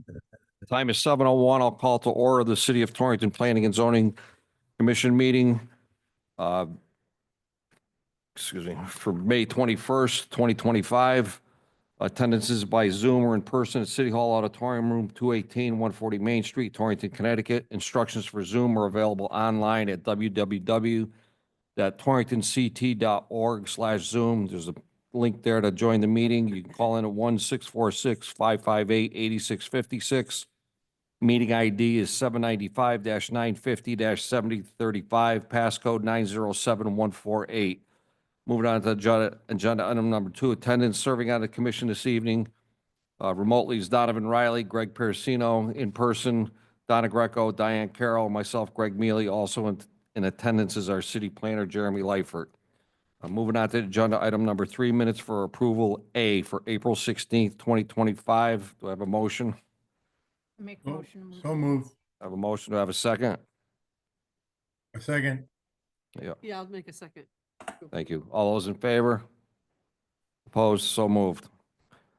The time is 7:01. I'll call to order the City of Torrington Planning and Zoning Commission meeting. uh, for May 21st, 2025. Attendance is by Zoom or in person at City Hall Auditorium, Room 218, 140 Main Street, Torrington, Connecticut. Instructions for Zoom are available online at www.torringtonct.org/Zoom. There's a link there to join the meeting. You can call in at 1-646-558-8656. Meeting ID is 795-950-7035, passcode 907148. Moving on to agenda item number 2, attendance. Serving on the commission this evening remotely is Donovan Riley, Greg Persino. In person, Donna Greco, Diane Carroll, myself, Greg Mealy. Also in attendance is our city planner, Jeremy Leifert. Moving on to agenda item number 3, minutes for approval A for April 16th, 2025. Do I have a motion? Make a motion to move. So moved. I have a motion. Do I have a second? A second. Yeah, I'll make a second. Thank you. All those in favor? Opposed? So moved.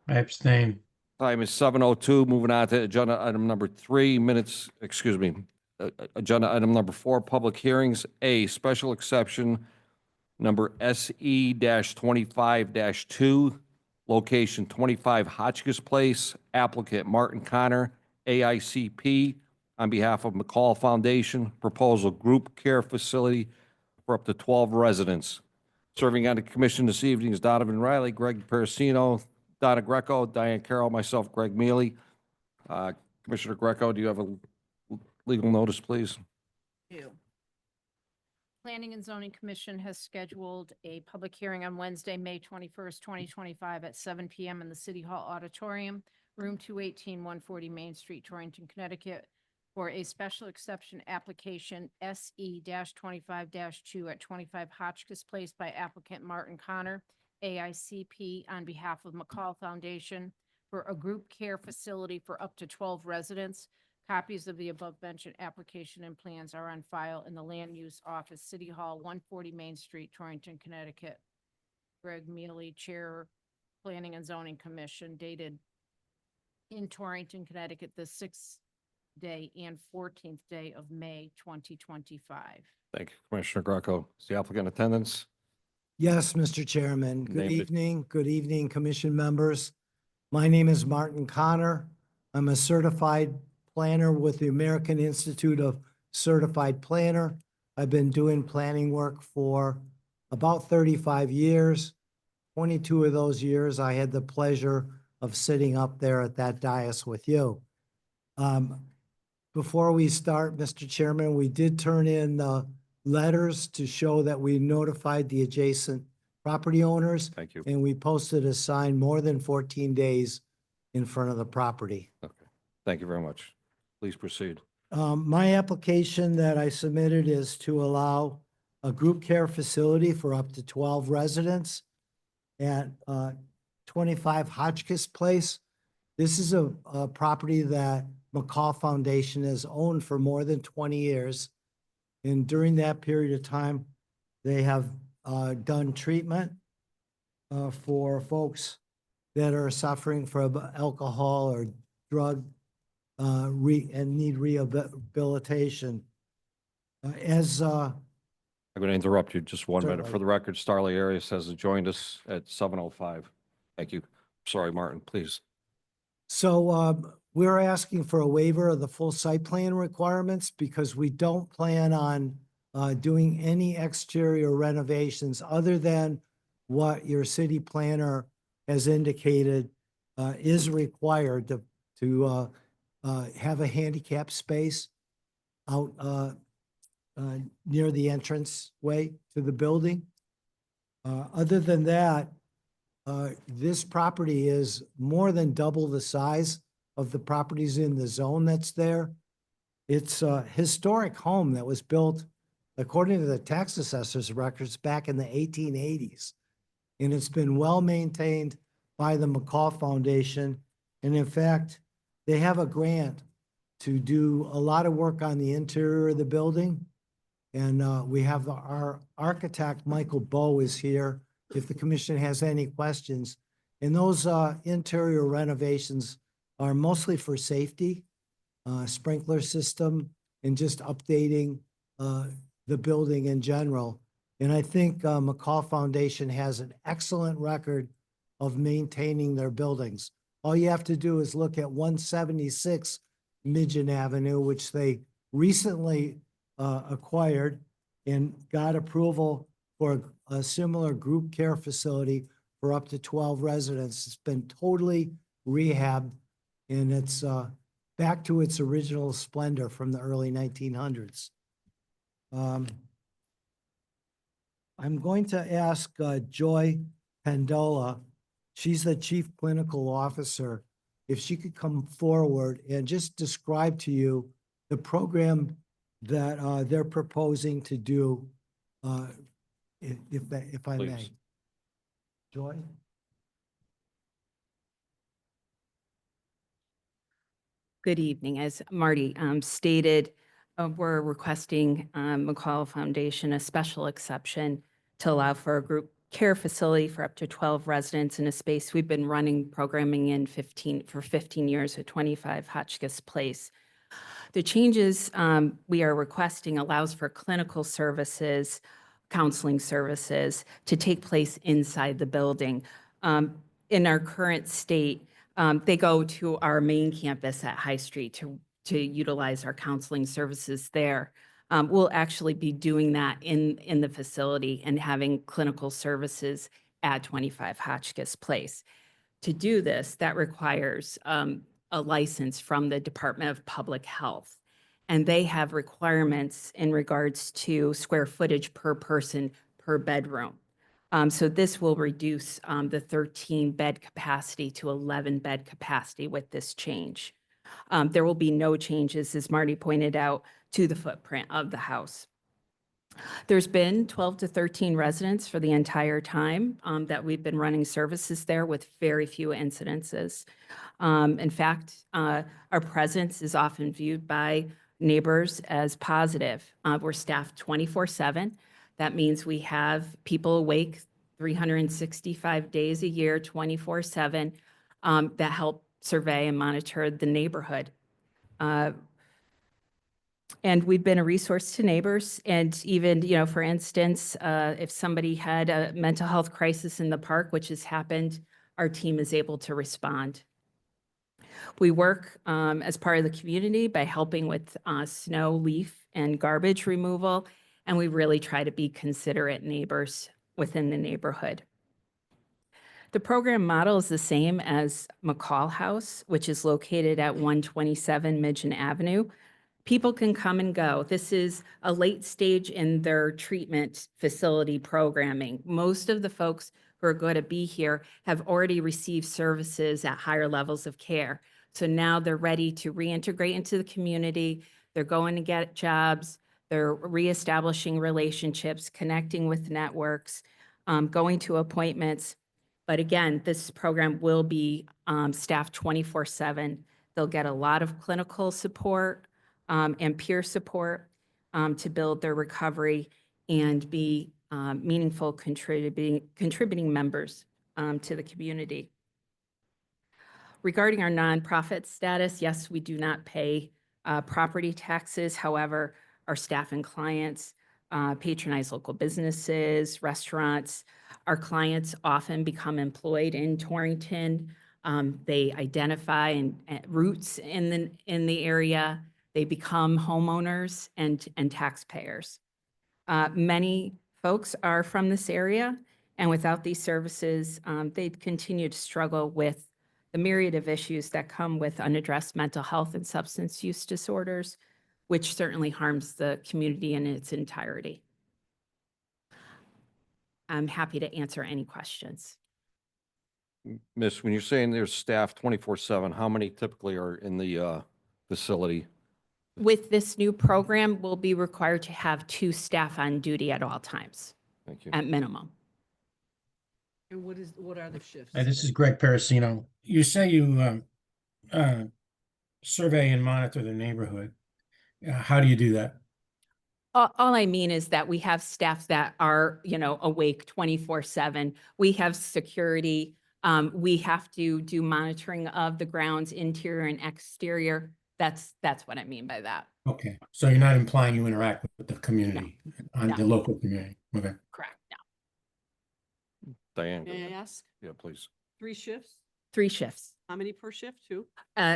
I abstain. Time is 7:02. Moving on to agenda item number 3, minutes, agenda item number 4, public hearings. A, special exception number SE-25-2, location 25 Hotchkiss Place, applicant Martin Connor, AICP, on behalf of McCall Foundation, proposal group care facility for up to 12 residents. Serving on the commission this evening is Donovan Riley, Greg Persino, Donna Greco, Diane Carroll, myself, Greg Mealy. Commissioner Greco, do you have a legal notice, please? Planning and Zoning Commission has scheduled a public hearing on Wednesday, May 21st, 2025 at 7 p.m. in the City Hall Auditorium, Room 218, 140 Main Street, Torrington, Connecticut, for a special exception application SE-25-2 at 25 Hotchkiss Place by applicant Martin Connor, AICP, on behalf of McCall Foundation for a group care facility for up to 12 residents. Copies of the above-mentioned application and plans are on file in the Land Use Office, City Hall, 140 Main Street, Torrington, Connecticut. Greg Mealy, Chair, Planning and Zoning Commission, dated in Torrington, Connecticut, the 6th day and 14th day of May 2025. Thank you, Commissioner Greco. Is the applicant in attendance? Yes, Mr. Chairman. Good Name it. evening. Good evening, commission members. My name is Martin Connor. I'm a certified planner with the American Institute of Certified Planner. I've been doing planning work for about 35 years. 22 of those years, I had the pleasure of sitting up there at that dais with you. Before we start, Mr. Chairman, we did turn in letters to show that we notified the adjacent property owners. Thank you. And we posted a sign more than 14 days in front of the property. Okay. Thank you very much. Please proceed. My application that I submitted is to allow a group care facility for up to 12 residents at 25 Hotchkiss Place. This is a property that McCall Foundation has owned for more than 20 years. And during that period of time, they have done treatment for folks that are suffering from alcohol or drug and need rehabilitation. I'm going to interrupt you just 1 minute. Certainly. For the record, Starley Arias has joined us at 7:05. Thank you. Sorry, Martin, please. So we're asking for a waiver of the full site plan requirements because we don't plan on doing any exterior renovations other than what your city planner has indicated is required to have a handicap space out near the entrance way to the building. Other than that, this property is more than double the size of the properties in the zone that's there. It's a historic home that was built, according to the tax assessor's records, back in the 1880s. And it's been well maintained by the McCall Foundation. And in fact, they have a grant to do a lot of work on the interior of the building. And we have our architect, Michael Bowe, is here if the commission has any questions. And those interior renovations are mostly for safety, sprinkler system, and just updating the building in general. And I think McCall Foundation has an excellent record of maintaining their buildings. All you have to do is look at 176 Midgeon Avenue, which they recently acquired and got approval for a similar group care facility for up to 12 residents. It's been totally rehabbed, and it's back to its original splendor from the early 1900s. I'm going to ask Joy Pendola, she's the Chief Clinical Officer, if she could come forward and just describe to you the program that they're proposing to do, if I may. Please. Joy? Good evening. As Marty stated, we're requesting McCall Foundation a special exception to allow for a group care facility for up to 12 residents in a space we've been running programming in for 15 years at 25 Hotchkiss Place. The changes we are requesting allows for clinical services, counseling services to take place inside the building. In our current state, they go to our main campus at High Street to utilize our counseling services there. We'll actually be doing that in the facility and having clinical services at 25 Hotchkiss Place. To do this, that requires a license from the Department of Public Health. And they have requirements in regards to square footage per person per bedroom. So this will reduce the 13-bed capacity to 11-bed capacity with this change. There will be no changes, as Marty pointed out, to the footprint of the house. There's been 12 to 13 residents for the entire time that we've been running services there with very few incidences. In fact, our presence is often viewed by neighbors as positive. We're staffed 24/7. That means we have people awake 365 days a year, 24/7, that help survey and monitor the neighborhood. And we've been a resource to neighbors. And even, for instance, if somebody had a mental health crisis in the park, which has happened, our team is able to respond. We work as part of the community by helping with snow, leaf, and garbage removal. And we really try to be considerate neighbors within the neighborhood. The program model is the same as McCall House, which is located at 127 Midgeon Avenue. People can come and go. This is a late stage in their treatment facility programming. Most of the folks who are going to be here have already received services at higher levels of care. So now they're ready to reintegrate into the community. They're going to get jobs. They're reestablishing relationships, connecting with networks, going to appointments. But again, this program will be staffed 24/7. They'll get a lot of clinical support and peer support to build their recovery and be meaningful contributing members to the community. Regarding our nonprofit status, yes, we do not pay property taxes. However, our staff and clients patronize local businesses, restaurants. Our clients often become employed in Torrington. They identify roots in the area. They become homeowners and taxpayers. Many folks are from this area, and without these services, they'd continue to struggle with the myriad of issues that come with unaddressed mental health and substance use disorders, which certainly harms the community in its entirety. I'm happy to answer any questions. Miss, when you're saying there's staff 24/7, how many typically are in the facility? With this new program, we'll be required to have 2 staff on duty at all times, Thank you. at minimum. And what are the shifts? Hi, this is Greg Parasino. You say you survey and monitor the neighborhood. How do you do that? All I mean is that we have staff that are, awake 24/7. We have security We have to do monitoring of the grounds, interior and exterior. That's what I mean by that. Okay, so you're not implying you interact with the community, on No. the local community, okay? Correct. No. Diane, go May I ahead. ask? Yeah, please. 3 shifts? 3 shifts. How many per shift? 2?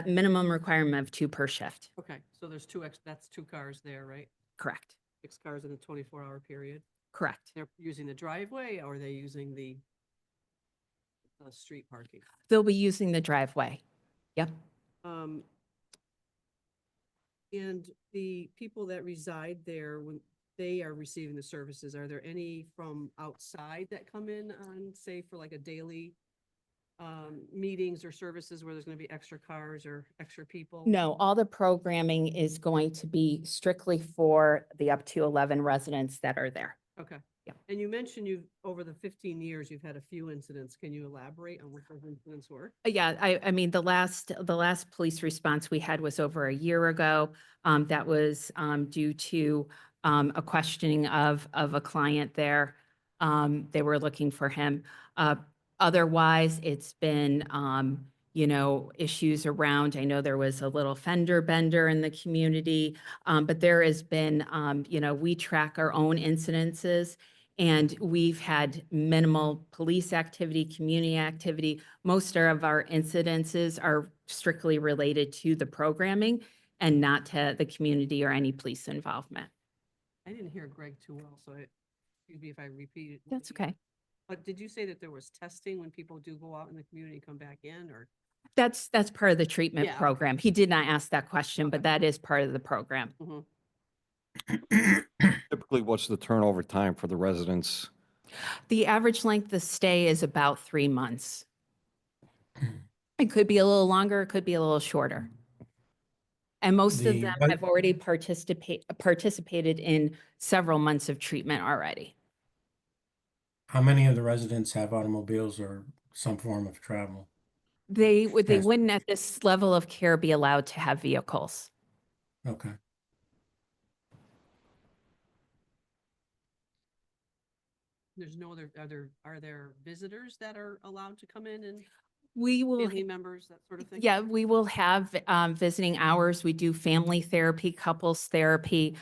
Minimum requirement of 2 per shift. Okay, so there's that's 2 cars there, right? Correct. 6 cars in a 24-hour period. Correct. They're using the driveway or are they using the street parking? They'll be using the driveway. Yep. And the people that reside there, when they are receiving the services, are there any from outside that come in on, say, for like a daily meetings or services where there's going to be extra cars or extra people? No, all the programming is going to be strictly for the up to 11 residents that are there. Okay. Yeah. And you mentioned over the 15 years, you've had a few incidents. Can you elaborate on what those incidents were? Yeah, I mean, the last police response we had was over a year ago. That was due to a questioning of a client there. They were looking for him. Otherwise, it's been, issues around, I know there was a little fender bender in the community, but there has been, we track our own incidences. And we've had minimal police activity, community activity. Most of our incidences are strictly related to the programming and not to the community or any police involvement. I didn't hear Greg too well, so excuse me if I repeat it. That's okay. But did you say that there was testing when people do go out in the community and come back in, or? That's part of the treatment Yeah, okay. program. He did not ask that question, but Okay. that is part of the program. Mhm. Typically, what's the turnover time for the residents? The average length of stay is about 3 months. It could be a little longer, it could be a little shorter. And most of The them what- have already participated in several months of treatment already. How many of the residents have automobiles or some form of travel? They Yes. wouldn't at this level of care be allowed to have vehicles. Okay. There's no other, are there visitors that are allowed to come in and We will, family members, that sort of thing? yeah, we will have visiting hours. We do family therapy, couples therapy.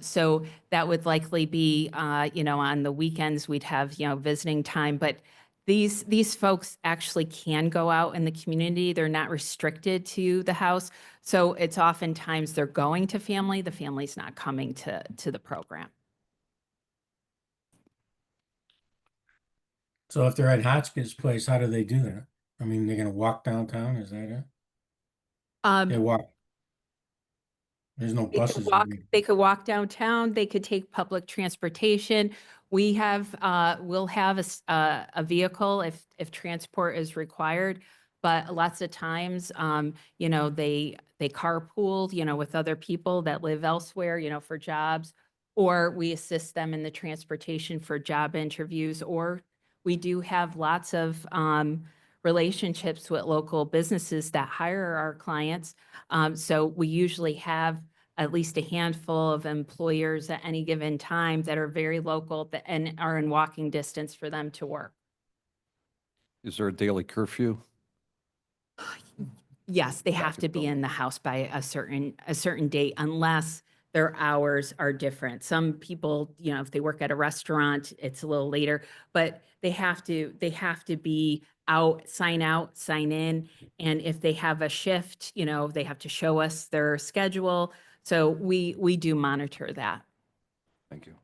So that would likely be, on the weekends, we'd have, visiting time. But these folks actually can go out in the community. They're not restricted to the house. So it's oftentimes they're going to family, the family's not coming to the program. So if they're at Hotchkiss Place, how do they do that? I mean, they're gonna walk downtown, is that it? They walk. There's no They could buses. walk, they could walk downtown, they could take public transportation. We have, we'll have a vehicle if transport is required. But lots of times, they carpool, with other people that live elsewhere, for jobs. Or we assist them in the transportation for job interviews, or we do have lots of, relationships with local businesses that hire our clients. So we usually have at least a handful of employers at any given time that are very local and are in walking distance for them to work. Is there a daily curfew? Yes, they have Back to at be the- in the house by a certain date unless their hours are different. Some people, if they work at a restaurant, it's a little later, but they have to be out, sign in. And if they have a shift, they have to show us their schedule. So we do monitor that. Thank you.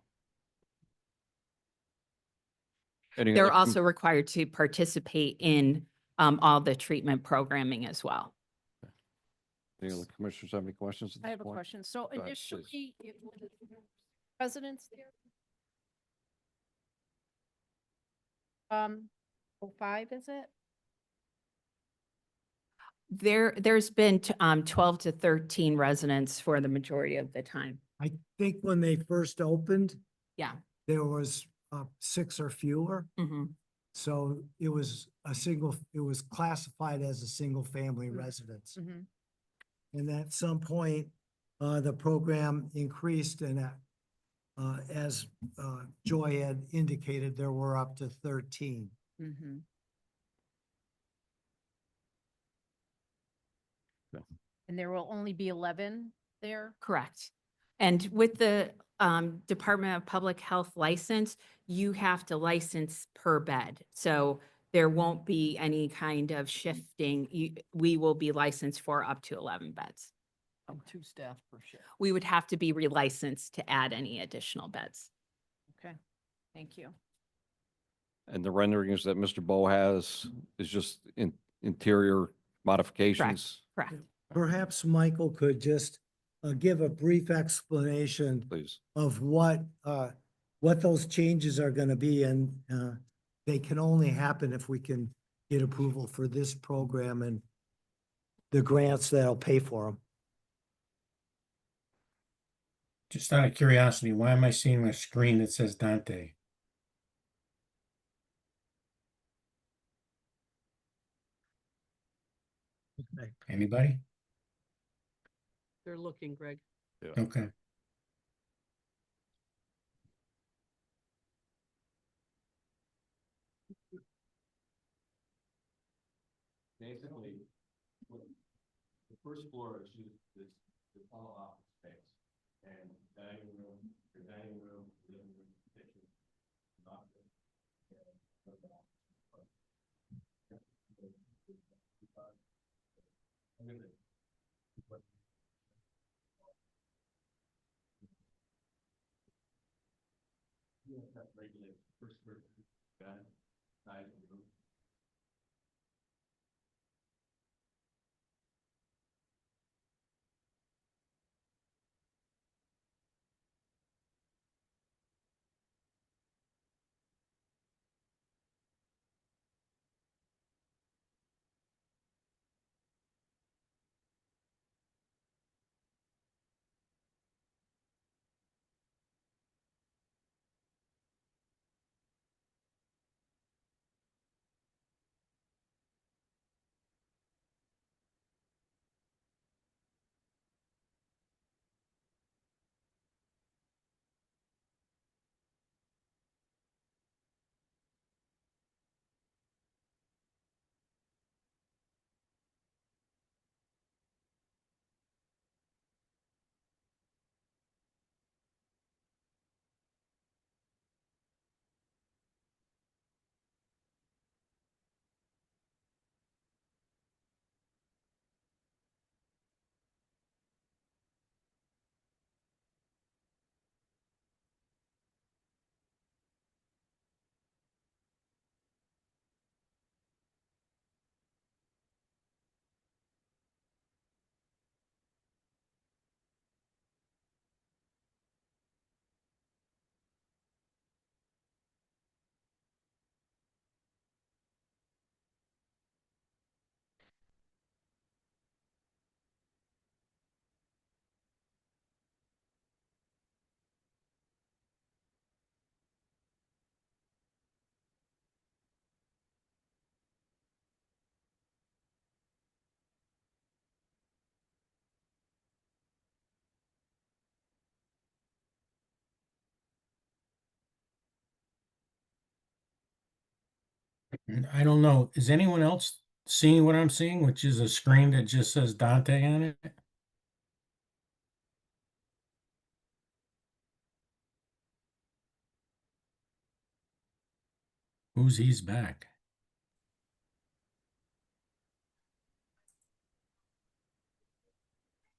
Any They're other also required to participate in all the treatment programming as well. Any other commissioners have any questions? at I this have a point? question. So ahead, please. initially, it was residents there? 05, is it? There's been 12 to 13 residents for the majority of the time. I think when they first opened, Yeah. there was 6 or fewer. Mhm. So it was it was classified as a single family residence. Mhm. And at some point, the program increased and as Joy had indicated, there were up to 13. Mhm. And there will only be 11 there? Correct. And with the Department of Public Health license, you have to license per bed. So there won't be any kind of shifting. We will be licensed for up to 11 beds. And 2 staff per shift. We would have to be relicensed to add any additional beds. Okay, thank you. And the renderings that Mr. Bo has is just interior modifications? Correct. Perhaps Michael could just give a brief explanation Please. of what those changes are gonna be, and they can only happen if we can get approval for this program and the grants that'll pay for them. Just out of curiosity, why am I seeing a screen that says Dante? Anybody? They're looking, Greg. Okay. Basically, the first floor is used, this all office space. And dining room, your dining room, living room, kitchen, office. Regulate first floor, dining room. I don't know. Is anyone else seeing what I'm seeing, which is a screen that just says Dante on it? Who's he's back?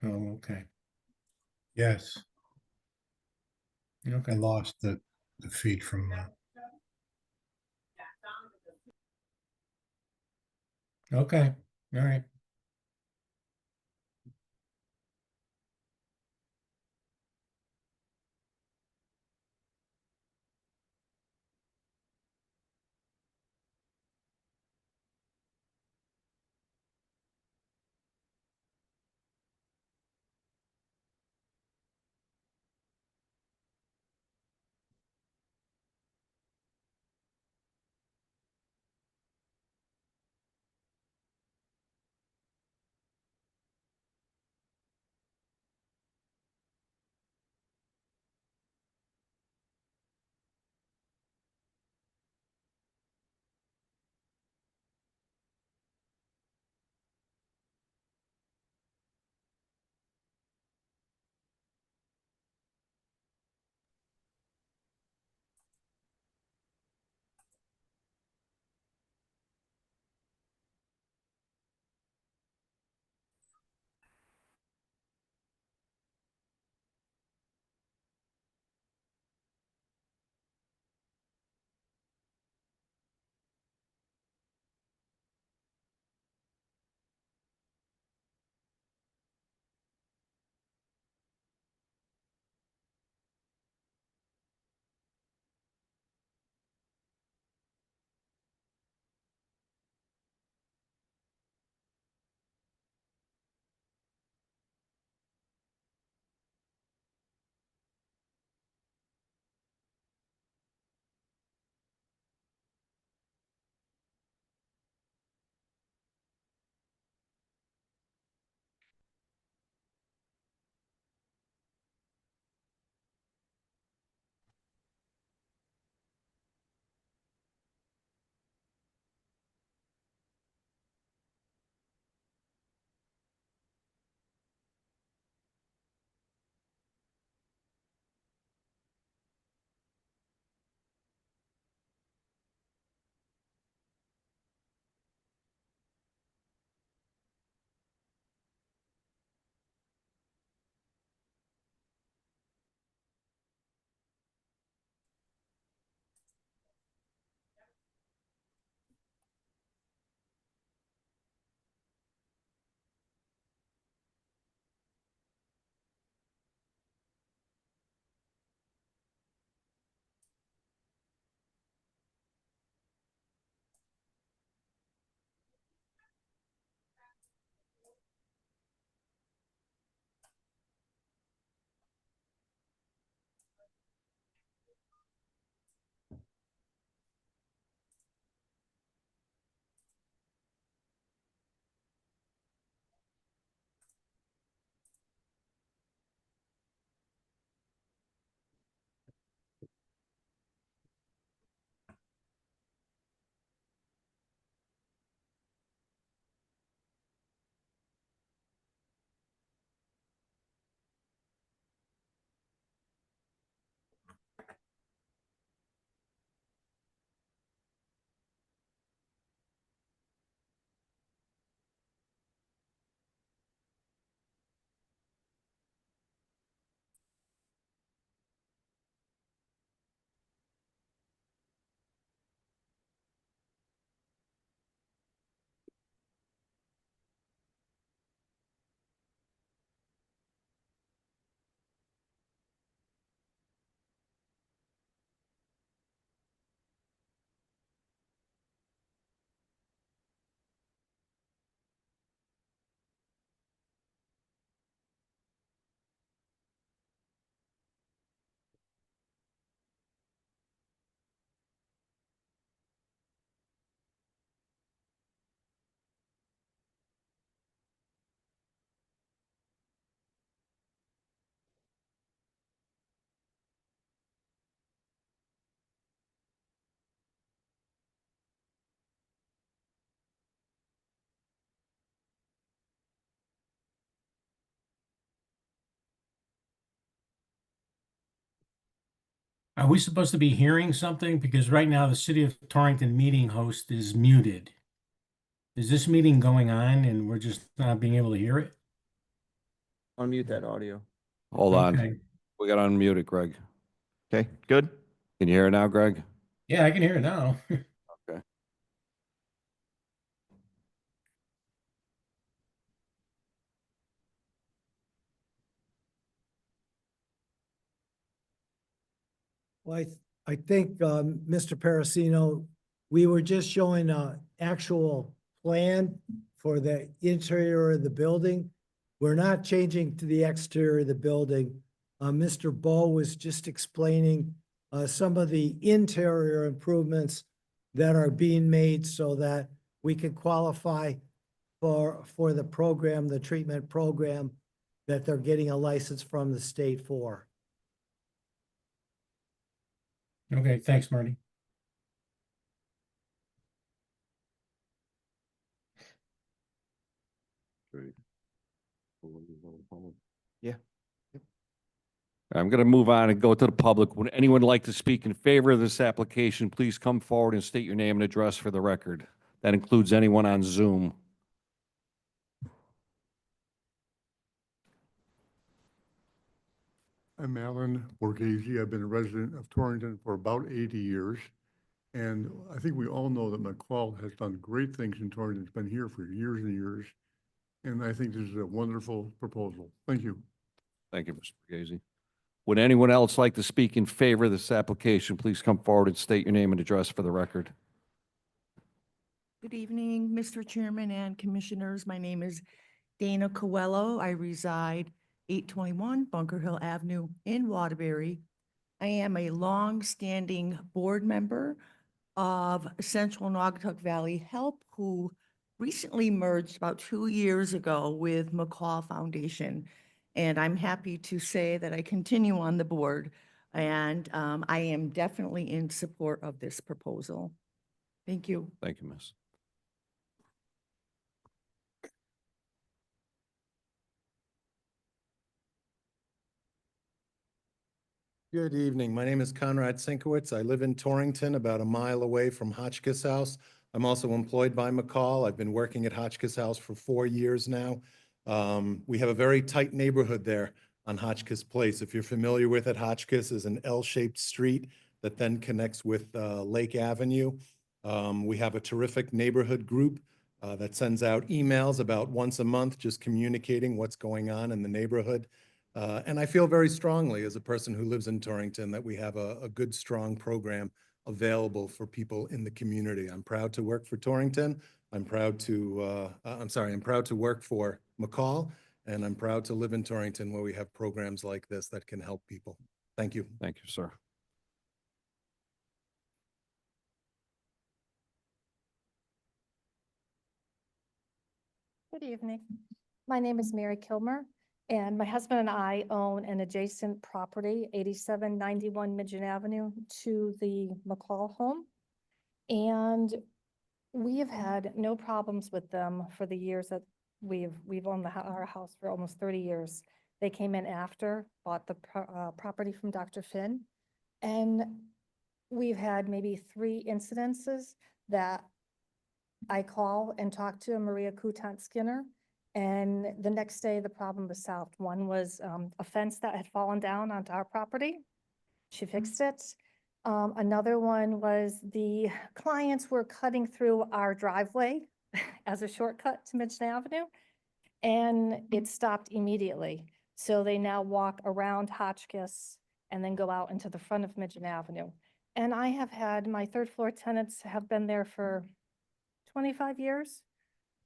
Oh, okay. Yes, I Okay. lost the feed from, Okay. All right. Are we supposed to be hearing something? Because right now the City of Torrington meeting host is muted. Is this meeting going on and we're just not being able to hear it? Unmute that audio. Hold on. Okay. We got to unmute it, Greg. Okay, good. Can you hear it now, Greg? Yeah, I can hear it now. Okay. Well, I think, Mr. Parasino, we were just showing a actual plan for the interior of the building. We're not changing to the exterior of the building. Mr. Bowe was just explaining, some of the interior improvements that are being made so that we can qualify for the program, the treatment program that they're getting a license from the state for. Okay, thanks, Marty. Yeah. I'm going to move on and go to the public. Would anyone like to speak in favor of this application? Please come forward and state your name and address for the record. That includes anyone on Zoom. I'm Alan Borghese. I've been a resident of Torrington for about 80 years. And I think we all know that McCall has done great things in Torrington. It's been here for years and years. And I think this is a wonderful proposal. Thank you. Thank you, Mr. Borghese. Would anyone else like to speak in favor of this application? Please come forward and state your name and address for the record. Good evening, Mr. Chairman and Commissioners. My name is Dana Coelho. I reside 821 Bunker Hill Avenue in Waterbury. I am a long-standing board member of Central Naugatuck Valley Help, who recently merged about 2 years ago with McCall Foundation. And I'm happy to say that I continue on the board, and I am definitely in support of this proposal. Thank you. Thank you, Miss. Good evening. My name is Conrad Sinkowitz. I live in Torrington, about a mile away from Hotchkiss House. I'm also employed by McCall. I've been working at Hotchkiss House for 4 years now. We have a very tight neighborhood there on Hotchkiss Place. If you're familiar with it, Hotchkiss is an L-shaped street that then connects with Lake Avenue. We have a terrific neighborhood group that sends out emails about once a month, just communicating what's going on in the neighborhood. And I feel very strongly as a person who lives in Torrington that we have a good, strong program available for people in the community. I'm proud to work for Torrington. I'm proud to work for McCall, and I'm proud to live in Torrington where we have programs like this that can help people. Thank you. Thank you, sir. Good evening. My name is Mary Kilmer, and my husband and I own an adjacent property, 8791 Midgeon Avenue, to the McCall home. And we have had no problems with them for the years that we've owned our house for almost 30 years. They came in after, bought the property from Dr. Finn. And we've had maybe 3 incidences that I call and talk to Maria Coutant Skinner, and the next day the problem was solved. One was a fence that had fallen down onto our property. She fixed it. Another one was the clients were cutting through our driveway as a shortcut to Midgeon Avenue, and it stopped immediately. So they now walk around Hotchkiss and then go out into the front of Midgeon Avenue. And I have had, my 3rd floor tenants have been there for 25 years,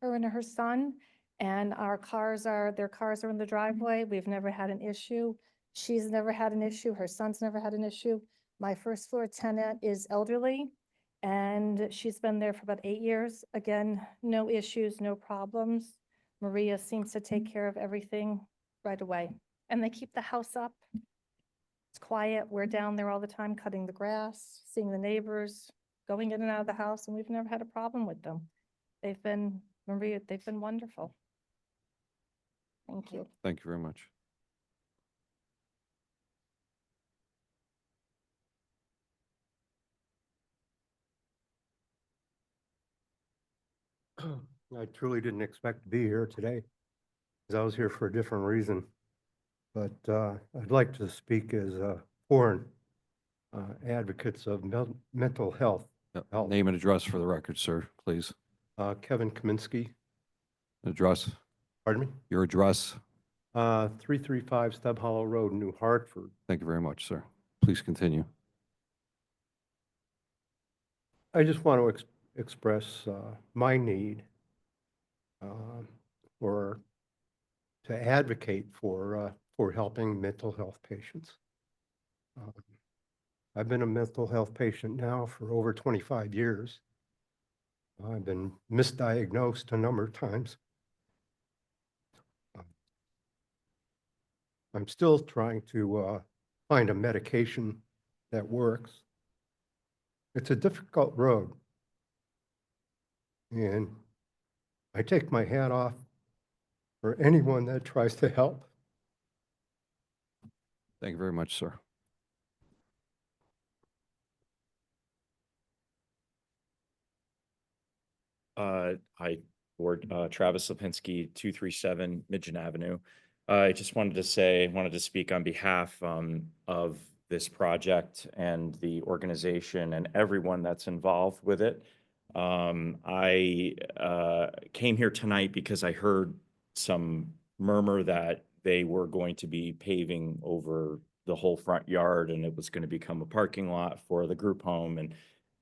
her and her son, and their cars are in the driveway. We've never had an issue. She's never had an issue. Her son's never had an issue. My 1st floor tenant is elderly, and she's been there for about 8 years. Again, no issues, no problems. Maria seems to take care of everything right away. And they keep the house up. It's quiet. We're down there all the time cutting the grass, seeing the neighbors, going in and out of the house, and we've never had a problem with them. They've been wonderful. Thank you. Thank you very much. I truly didn't expect to be here today, because I was here for a different reason. But I'd like to speak as foreign advocates of mental health. Health. Name and address for the record, sir, please. Kevin Kaminsky, Address, pardon me, your address. 335 Stubb Hollow Road, New Hartford. Thank you very much, sir. Please continue. I just want to express my need to advocate for helping mental health patients. I've been a mental health patient now for over 25 years. I've been misdiagnosed a number of times. I'm still trying to find a medication that works. It's a difficult road. And I take my hat off for anyone that tries to help. Thank you very much, sir. Hi, Board. Travis Lipinski, 237 Midgeon Avenue. I just wanted to speak on behalf of this project and the organization and everyone that's involved with it. I came here tonight because I heard some murmur that they were going to be paving over the whole front yard and it was going to become a parking lot for the group home and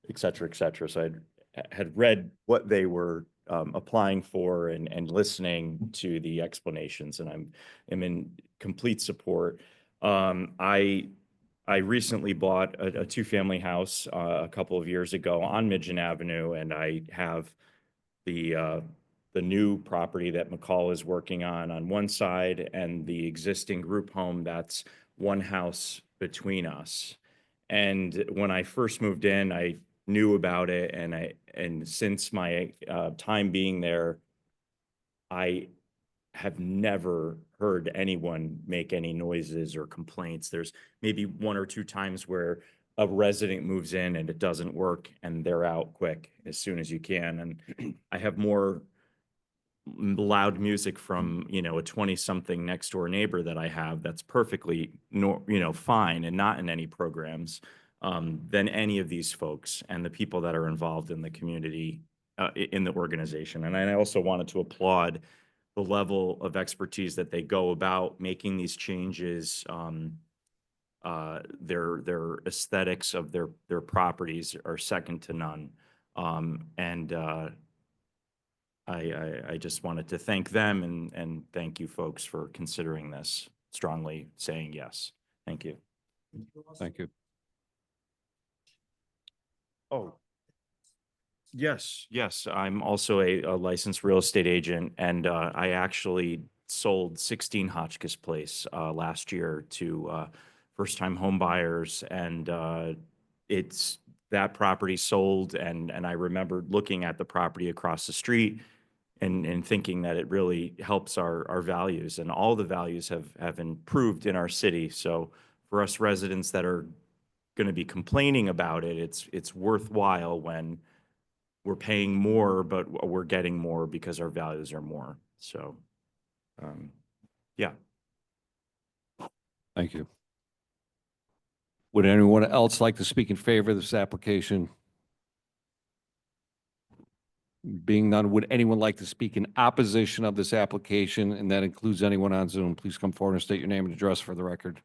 et cetera, et cetera. So I had read what they were applying for and listening to the explanations, and am in complete support. I recently bought a two-family house a couple of years ago on Midgeon Avenue, and I have the new property that McCall is working on one side, and the existing group home that's one house between us. And when I first moved in, I knew about it, and since my time being there, I have never heard anyone make any noises or complaints. There's maybe one or two times where a resident moves in and it doesn't work and they're out quick as soon as you can. And I have more loud music from, a 20-something next door neighbor that I have that's perfectly, fine and not in any programs than any of these folks and the people that are involved in the community, in the organization. And I also wanted to applaud the level of expertise that they go about making these changes. Their aesthetics of their properties are second to none. I just wanted to thank them and thank you folks for considering this, strongly saying yes. Thank you. Thank you. Oh, yes. I'm also a licensed real estate agent, and I actually sold 16 Hotchkiss Place last year to first-time home buyers, and it's that property sold, and I remember looking at the property across the street and thinking that it really helps our values, and all the values have improved in our city. So for us residents that are going to be complaining about it, it's worthwhile when we're paying more, but we're getting more because our values are more. So, yeah. Thank you. Would anyone else like to speak in favor of this application? Being none, would anyone like to speak in opposition of this application? And that includes anyone on Zoom. Please come forward and state your name and address for the record.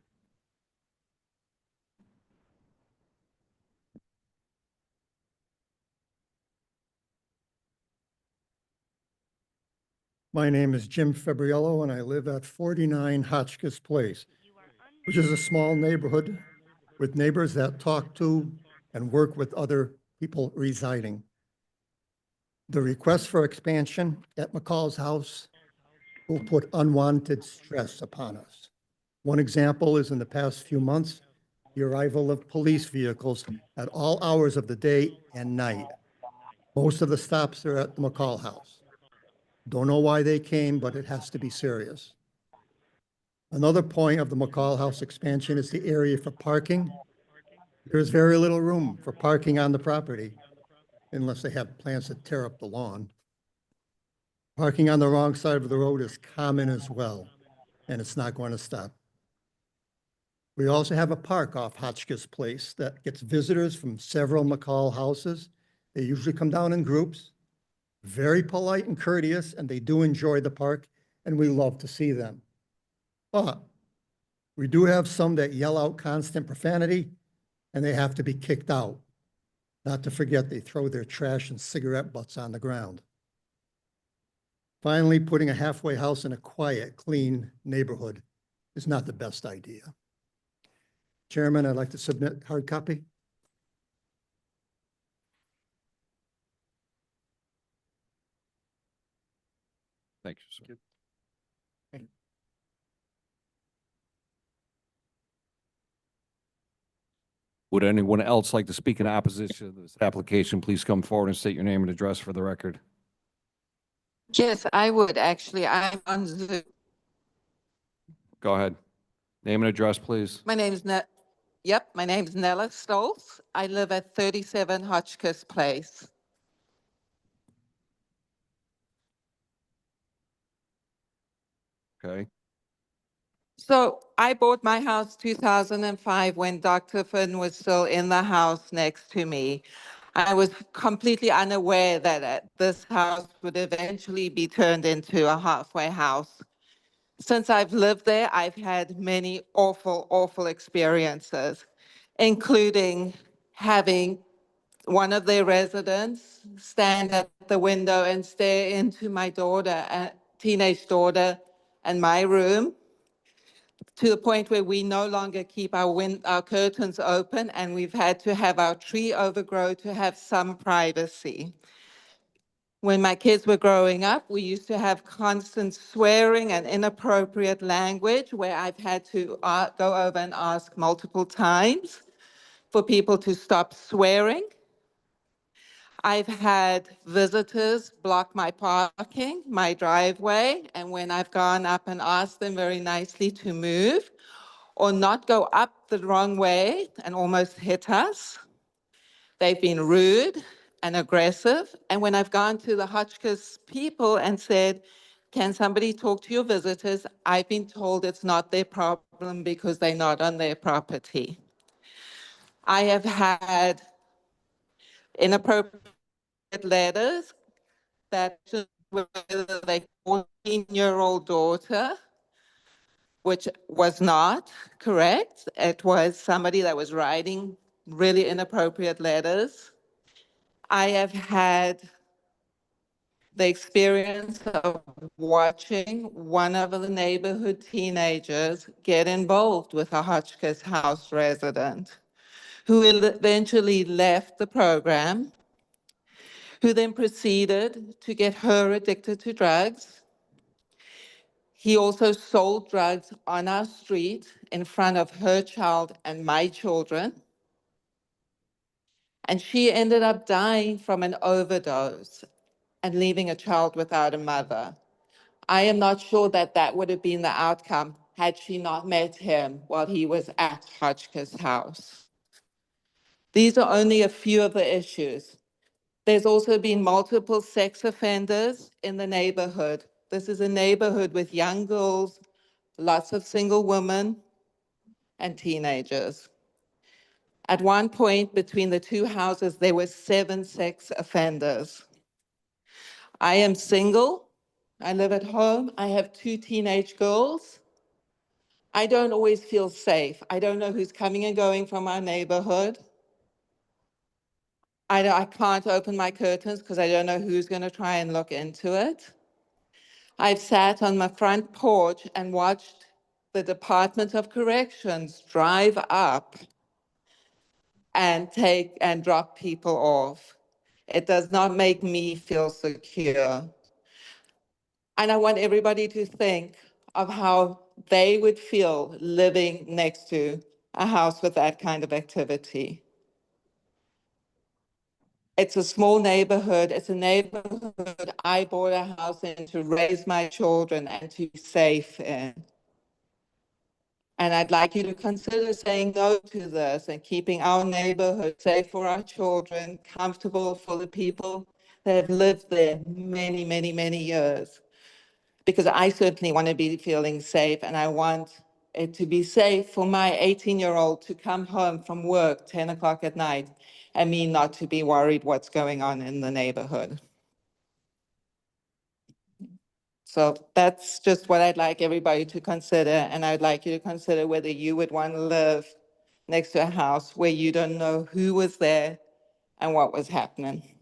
My name is Jim Fabriello, and I live at 49 Hotchkiss Place, which is a small neighborhood with neighbors that talk to and work with other people residing. The request for expansion at McCall's house will put unwanted stress upon us. One example is in the past few months, the arrival of police vehicles at all hours of the day and night. Most of the stops are at the McCall house. Don't know why they came, but it has to be serious. Another point of the McCall House expansion is the area for parking. There's very little room for parking on the property unless they have plans to tear up the lawn. Parking on the wrong side of the road is common as well, and it's not going to stop. We also have a park off Hotchkiss Place that gets visitors from several McCall houses. They usually come down in groups, very polite and courteous, and they do enjoy the park, and we love to see them. But we do have some that yell out constant profanity, and they have to be kicked out. Not to forget, they throw their trash and cigarette butts on the ground. Finally, putting a halfway house in a quiet, clean neighborhood is not the best idea. Chairman, I'd like to submit hard copy. Thank you, sir. Would anyone else like to speak in opposition to this application? Please come forward and state your name and address for the record. Yes, I would actually. I'm on Zoom. Go ahead. Name and address, please. My name is my name is Nella Stoltz. I live at 37 Hotchkiss Place. Okay. So I bought my house 2005 when Dr. Finn was still in the house next to me. I was completely unaware that this house would eventually be turned into a halfway house. Since I've lived there, I've had many awful, awful experiences, including having one of their residents stand at the window and stare into my daughter, teenage daughter, and my room, to the point where we no longer keep our curtains open, and we've had to have our tree overgrow to have some privacy. When my kids were growing up, we used to have constant swearing and inappropriate language where I've had to go over and ask multiple times for people to stop swearing. I've had visitors block my parking, my driveway, and when I've gone up and asked them very nicely to move or not go up the wrong way and almost hit us, they've been rude and aggressive. And when I've gone to the Hotchkiss people and said, can somebody talk to your visitors? I've been told it's not their problem because they're not on their property. I have had inappropriate letters that were their 14-year-old daughter, which was not correct. It was somebody that was writing really inappropriate letters. I have had the experience of watching one of the neighborhood teenagers get involved with a Hotchkiss House resident who eventually left the program, who then proceeded to get her addicted to drugs. He also sold drugs on our street in front of her child and my children. And she ended up dying from an overdose and leaving a child without a mother. I am not sure that that would have been the outcome had she not met him while he was at Hotchkiss House. These are only a few of the issues. There's also been multiple sex offenders in the neighborhood. This is a neighborhood with young girls, lots of single women, and teenagers. At one point between the two houses, there were 7 sex offenders. I am single. I live at home. I have 2 teenage girls. I don't always feel safe. I don't know who's coming and going from our neighborhood. I can't open my curtains because I don't know who's going to try and look into it. I've sat on my front porch and watched the Department of Corrections drive up and take and drop people off. It does not make me feel secure. And I want everybody to think of how they would feel living next to a house with that kind of activity. It's a small neighborhood. It's a neighborhood I bought a house in to raise my children and to be safe in. And I'd like you to consider saying no to this and keeping our neighborhood safe for our children, comfortable for the people that have lived there many, many, many years. Because I certainly want to be feeling safe, and I want it to be safe for my 18-year-old to come home from work 10 o'clock at night and me not to be worried what's going on in the neighborhood. So that's just what I'd like everybody to consider, and I'd like you to consider whether you would want to live next to a house where you don't know who was there and what was happening.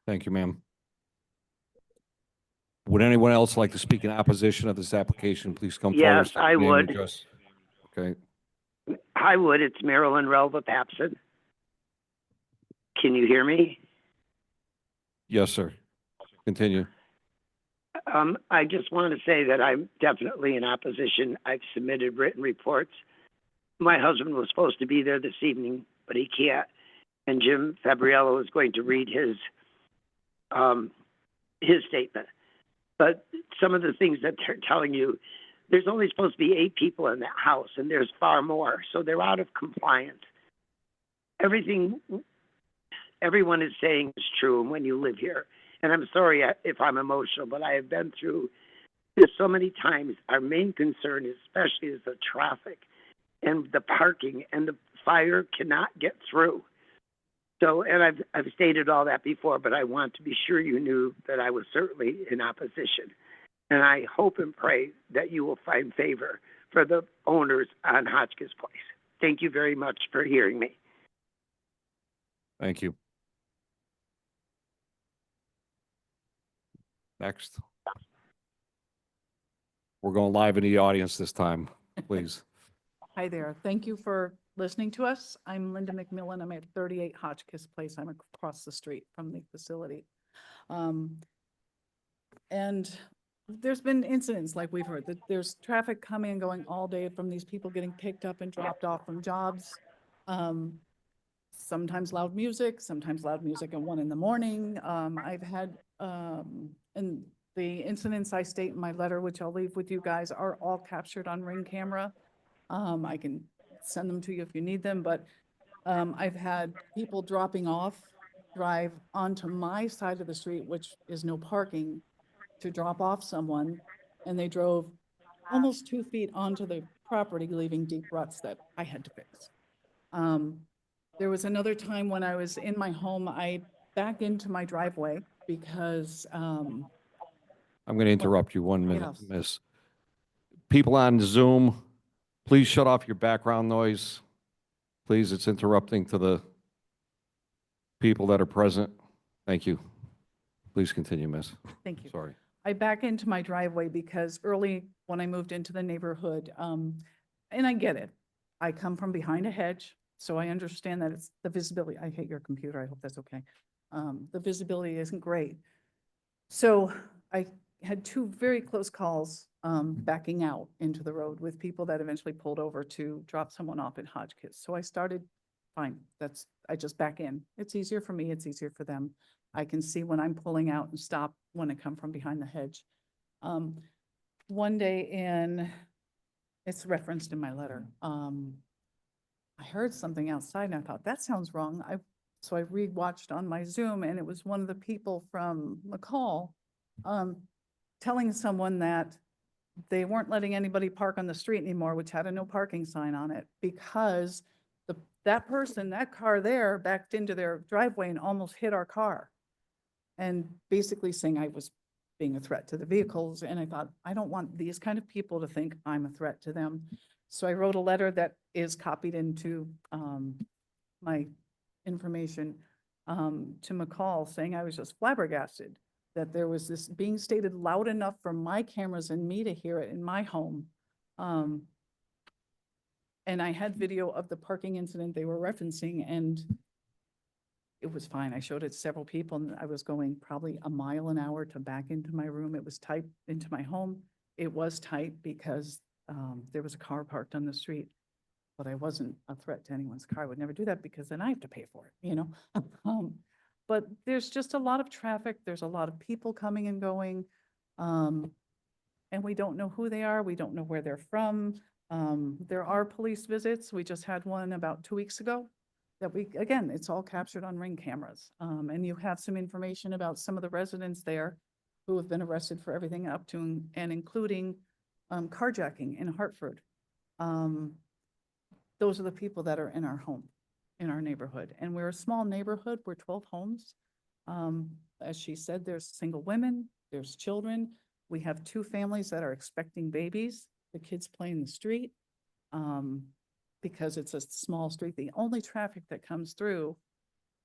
Thank you, ma'am. Would anyone else like to speak in opposition of this application? Please come forward. Yes, state your I name and would. address. Okay, Hi, Wood. It's Marilyn Relva Papson. Can you hear me? yes, sir. Continue. I just want to say that I'm definitely in opposition. I've submitted written reports. My husband was supposed to be there this evening, but he can't. And Jim Fabriello is going to read his statement. But some of the things that they're telling you, there's only supposed to be 8 people in that house, and there's far more. So they're out of compliance. Everything everyone is saying is true when you live here. And I'm sorry if I'm emotional, but I have been through this so many times. Our main concern, especially, is the traffic and the parking, and the fire cannot get through. So, and I've stated all that before, but I want to be sure you knew that I was certainly in opposition. And I hope and pray that you will find favor for the owners on Hotchkiss Place. Thank you very much for hearing me. Thank you. Next. We're going live in the audience this time, please. Hi there. Thank you for listening to us. I'm Linda McMillan. I'm at 38 Hotchkiss Place. I'm across the street from the facility. And there's been incidents like we've heard that there's traffic coming and going all day from these people getting picked up and dropped off from jobs. Sometimes loud music at 1 a.m. I've had, and the incidents I state in my letter, which I'll leave with you guys, are all captured on Ring camera. I can send them to you if you need them, but I've had people dropping off, drive onto my side of the street, which is no parking, to drop off someone, and they drove almost 2 feet onto the property, leaving deep ruts that I had to fix. There was another time when I was in my home, I backed into my driveway because I'm going to interrupt you 1 minute, Yes. miss. People on Zoom, please shut off your background noise. Please, it's interrupting to the people that are present. Thank you. Please continue, miss. Thank you. Sorry. I back into my driveway because early when I moved into the neighborhood, and I get it. I come from behind a hedge, so I understand that it's the visibility. I hate your computer. I hope that's okay. The visibility isn't great. So I had 2 very close calls backing out into the road with people that eventually pulled over to drop someone off at Hotchkiss. So I started, fine, I just back in. It's easier for me, it's easier for them. I can see when I'm pulling out and stop when I come from behind the hedge. One day it's referenced in my letter. I heard something outside and I thought, that sounds wrong. So I re-watched on my Zoom, and it was one of the people from McCall telling someone that they weren't letting anybody park on the street anymore, which had a no parking sign on it, because that car there backed into their driveway and almost hit our car. And basically saying I was being a threat to the vehicles. And I thought, I don't want these kind of people to think I'm a threat to them. So I wrote a letter that is copied into my information to McCall, saying I was just flabbergasted that there was this being stated loud enough for my cameras and me to hear it in my home. And I had video of the parking incident they were referencing, and it was fine. I showed it to several people, and I was going probably a mile an hour to back into my room. It was tight into my home. It was tight because there was a car parked on the street, but I wasn't a threat to anyone's car. I would never do that because then I have to pay for it, you know? But there's just a lot of traffic. There's a lot of people coming and going. And we don't know who they are. We don't know where they're from. There are police visits. We just had one about 2 weeks ago that again, it's all captured on Ring cameras. And you have some information about some of the residents there who have been arrested for everything up to and including carjacking in Hartford. Those are the people that are in our home, in our neighborhood. And we're a small neighborhood. We're 12 homes. As she said, there's single women, there's children. We have 2 families that are expecting babies. The kids play in the street because it's a small street. The only traffic that comes through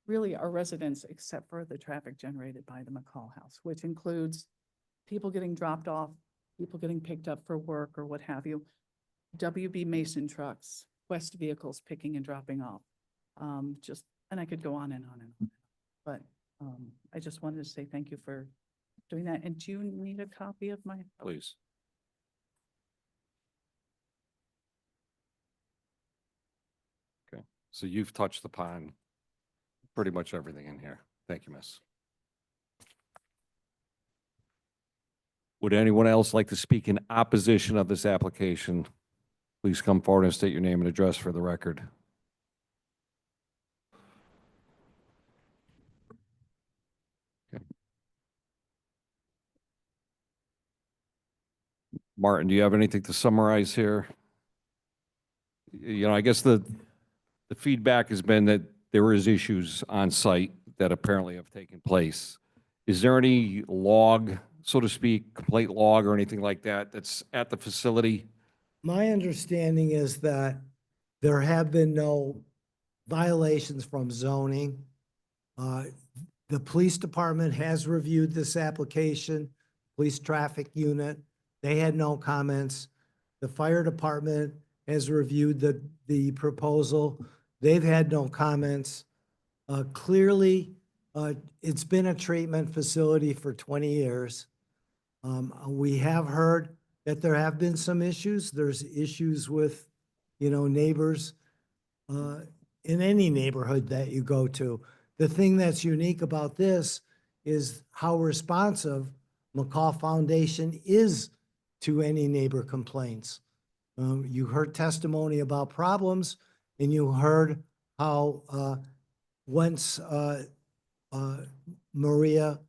really are residents, except for the traffic generated by the McCall House, which includes people getting dropped off, people getting picked up for work or what have you, WB Mason trucks, West vehicles picking and dropping off. And I could go on and on and on. But I just wanted to say thank you for doing that. And do you need a copy of my? Please. Okay, so you've touched upon pretty much everything in here. Thank you, miss. Would anyone else like to speak in opposition of this application? Please come forward and state your name and address for the record. Okay. Martin, do you have anything to summarize here? You know, I guess the feedback has been that there is issues on site that apparently have taken place. Is there any log, so to speak, complaint log or anything like that that's at the facility? My understanding is that there have been no violations from zoning. The police department has reviewed this application, police traffic unit. They had no comments. The fire department has reviewed the proposal. They've had no comments. Clearly, it's been a treatment facility for 20 years. We have heard that there have been some issues. There's issues with, neighbors in any neighborhood that you go to. The thing that's unique about this is how responsive McCall Foundation is to any neighbor complaints. You heard testimony about problems, and you heard how once Maria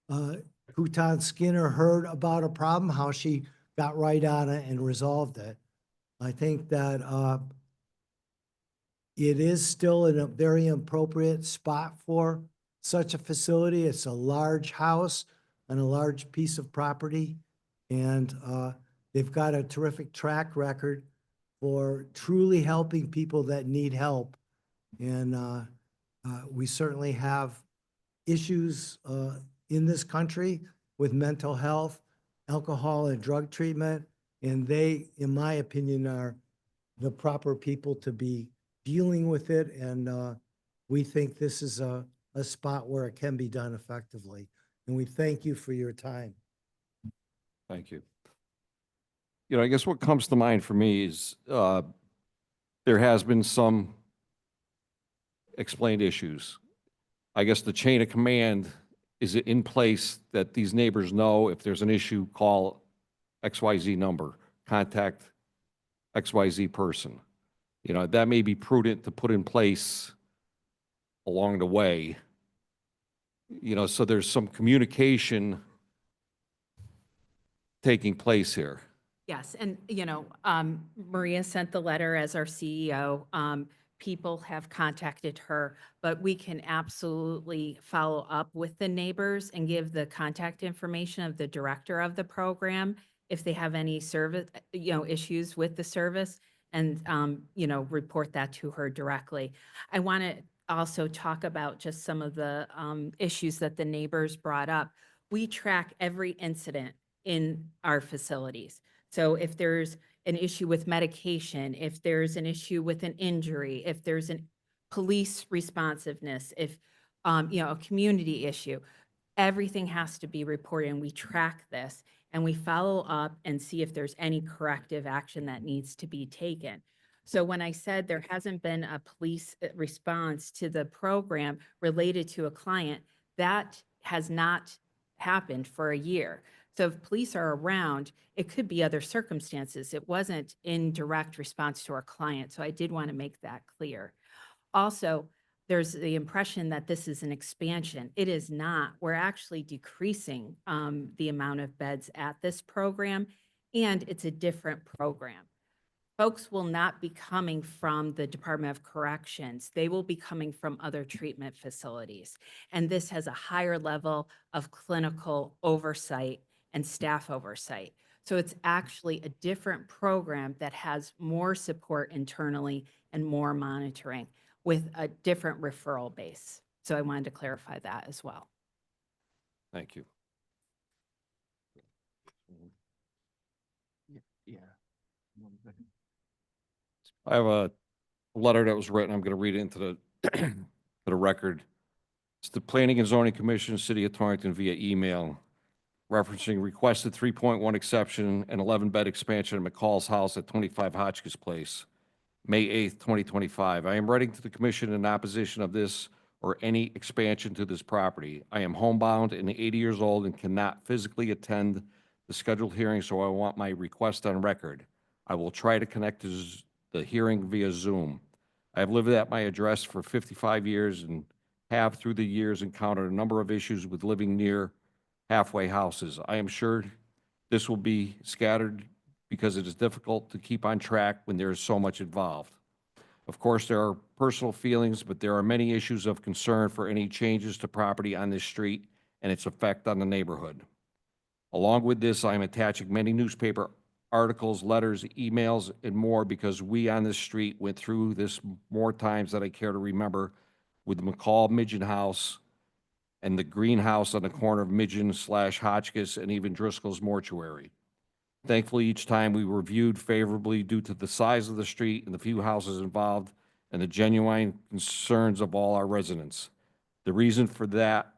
Houghton Skinner heard about a problem, how she got right on it and resolved it. I think that it is still in a very appropriate spot for such a facility. It's a large house and a large piece of property, and they've got a terrific track record for truly helping people that need help. And we certainly have issues in this country with mental health, alcohol and drug treatment, and they, in my opinion, are the proper people to be dealing with it. And we think this is a spot where it can be done effectively. And we thank you for your time. Thank you. I guess what comes to mind for me is there has been some explained issues. I guess the chain of command, is it in place that these neighbors know if there's an issue, call XYZ number, contact XYZ person? That may be prudent to put in place along the way, so there's some communication taking place here. Yes, and, Maria sent the letter as our CEO. People have contacted her, but we can absolutely follow up with the neighbors and give the contact information of the director of the program if they have any service, issues with the service, and, report that to her directly. I want to also talk about just some of the issues that the neighbors brought up. We track every incident in our facilities. So if there's an issue with medication, if there's an issue with an injury, if there's an police responsiveness, if, a community issue, everything has to be reported, and we track this and we follow up and see if there's any corrective action that needs to be taken. So when I said there hasn't been a police response to the program related to a client, that has not happened for a year. So if police are around, it could be other circumstances. It wasn't in direct response to our client. So I did want to make that clear. Also, there's the impression that this is an expansion. It is not. We're actually decreasing the amount of beds at this program, and it's a different program. Folks will not be coming from the Department of Corrections. They will be coming from other treatment facilities. And this has a higher level of clinical oversight and staff oversight. So it's actually a different program that has more support internally and more monitoring with a different referral base. So I wanted to clarify that as well. Thank you. Yeah. I have a letter that was written. I'm going to read it into to the record. It's the Planning and Zoning Commission, City of Torrington via email, referencing requested 3.1 exception and 11-bed expansion at McCall's house at 25 Hotchkiss Place, May 8th, 2025. I am writing to the commission in opposition of this or any expansion to this property. I am homebound and 80 years old and cannot physically attend the scheduled hearing, so I want my request on record. I will try to connect to the hearing via Zoom. I have lived at my address for 55 years and have through the years encountered a number of issues with living near halfway houses. I am sure this will be scattered because it is difficult to keep on track when there is so much involved. Of course, there are personal feelings, but there are many issues of concern for any changes to property on this street and its effect on the neighborhood. Along with this, I am attaching many newspaper articles, letters, emails, and more because we on this street went through this more times than I care to remember with the McCall Midgeon House and the greenhouse on the corner of Midgeon/Hotchkiss and even Driscoll's Mortuary. Thankfully, each time we were viewed favorably due to the size of the street and the few houses involved and the genuine concerns of all our residents. The reason for that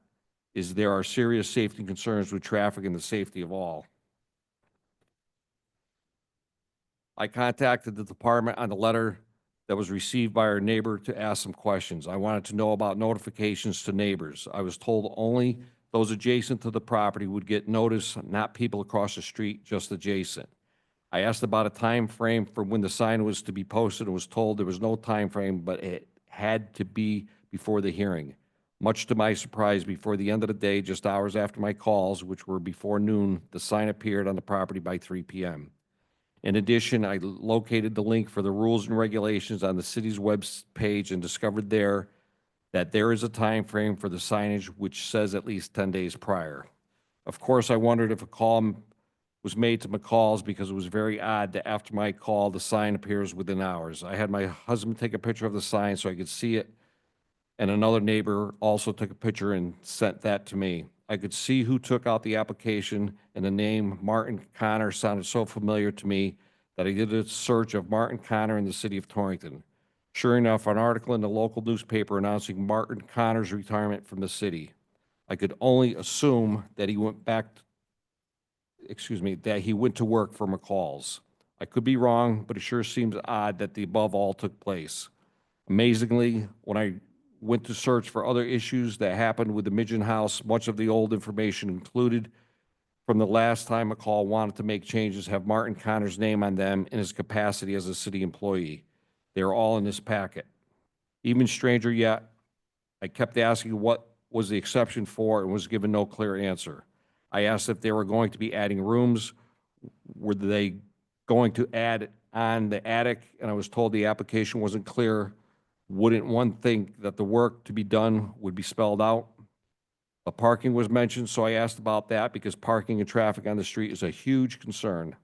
is there are serious safety concerns with traffic and the safety of all. I contacted the department on the letter that was received by our neighbor to ask some questions. I wanted to know about notifications to neighbors. I was told only those adjacent to the property would get notice, not people across the street, just adjacent. I asked about a time frame for when the sign was to be posted and was told there was no time frame, but it had to be before the hearing. Much to my surprise, before the end of the day, just hours after my calls, which were before noon, the sign appeared on the property by 3 p.m. In addition, I located the link for the rules and regulations on the city's web page and discovered there that there is a time frame for the signage which says at least 10 days prior. Of course, I wondered if a call was made to McCall's because it was very odd that after my call, the sign appears within hours. I had my husband take a picture of the sign so I could see it, and another neighbor also took a picture and sent that to me. I could see who took out the application, and the name Martin Connor sounded so familiar to me that I did a search of Martin Connor in the city of Torrington. Sure enough, an article in the local newspaper announcing Martin Connor's retirement from the city. I could only assume that he went that he went to work for McCall's. I could be wrong, but it sure seems odd that the above all took place. Amazingly, when I went to search for other issues that happened with the Midgeon House, much of the old information included from the last time McCall wanted to make changes have Martin Connor's name on them in his capacity as a city employee. They are all in this packet. Even stranger yet, I kept asking what was the exception for and was given no clear answer. I asked if they were going to be adding rooms, were they going to add on the attic, and I was told the application wasn't clear. Wouldn't one think that the work to be done would be spelled out? Parking was mentioned, so I asked about that because parking and traffic on the street is a huge concern.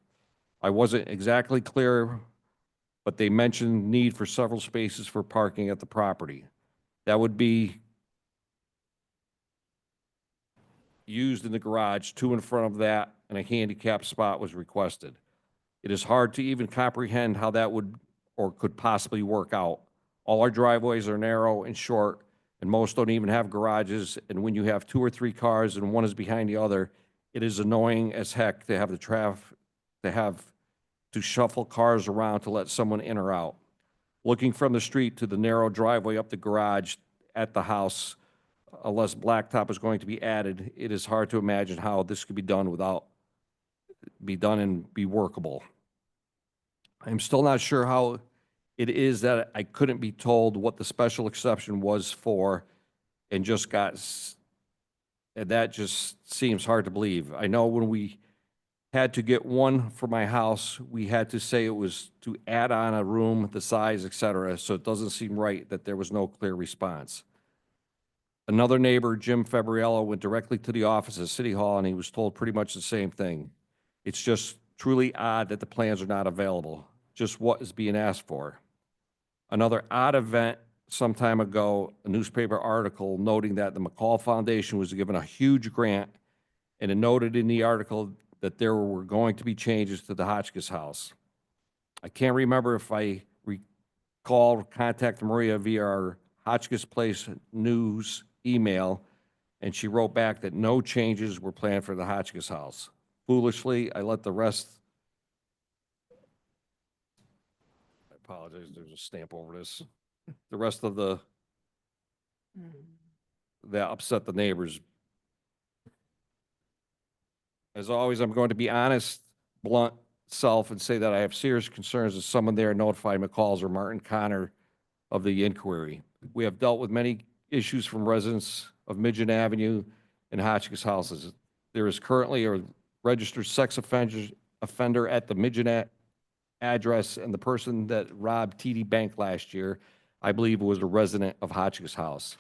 I wasn't exactly clear, but they mentioned need for several spaces for parking at the property. That would be used in the garage, 2 in front of that, and a handicap spot was requested. It is hard to even comprehend how that would or could possibly work out. All our driveways are narrow and short, and most don't even have garages, and when you have 2 or 3 cars and one is behind the other, it is annoying as heck to have to shuffle cars around to let someone in or out. Looking from the street to the narrow driveway up the garage at the house, unless blacktop is going to be added, it is hard to imagine how this could be done without be done and be workable. I'm still not sure how it is that I couldn't be told what the special exception was for and just and that just seems hard to believe. I know when we had to get one for my house, we had to say it was to add on a room, the size, et cetera, so it doesn't seem right that there was no clear response. Another neighbor, Jim Fabriello, went directly to the office at City Hall, and he was told pretty much the same thing. It's just truly odd that the plans are not available, just what is being asked for. Another odd event some time ago, a newspaper article noting that the McCall Foundation was given a huge grant, and it noted in the article that there were going to be changes to the Hotchkiss House. I can't remember if I recall contacting Maria via our Hotchkiss Place News email, and she wrote back that no changes were planned for the Hotchkiss House. Foolishly, I let the rest, I apologize, there's a stamp over this. The rest of that upset the neighbors. As always, I'm going to be honest, blunt self, and say that I have serious concerns that someone there notified McCall's or Martin Connor of the inquiry. We have dealt with many issues from residents of Midgeon Avenue and Hotchkiss houses. There is currently a registered sex offender at the Midgeon address, and the person that robbed TD Bank last year, I believe, was a resident of Hotchkiss House.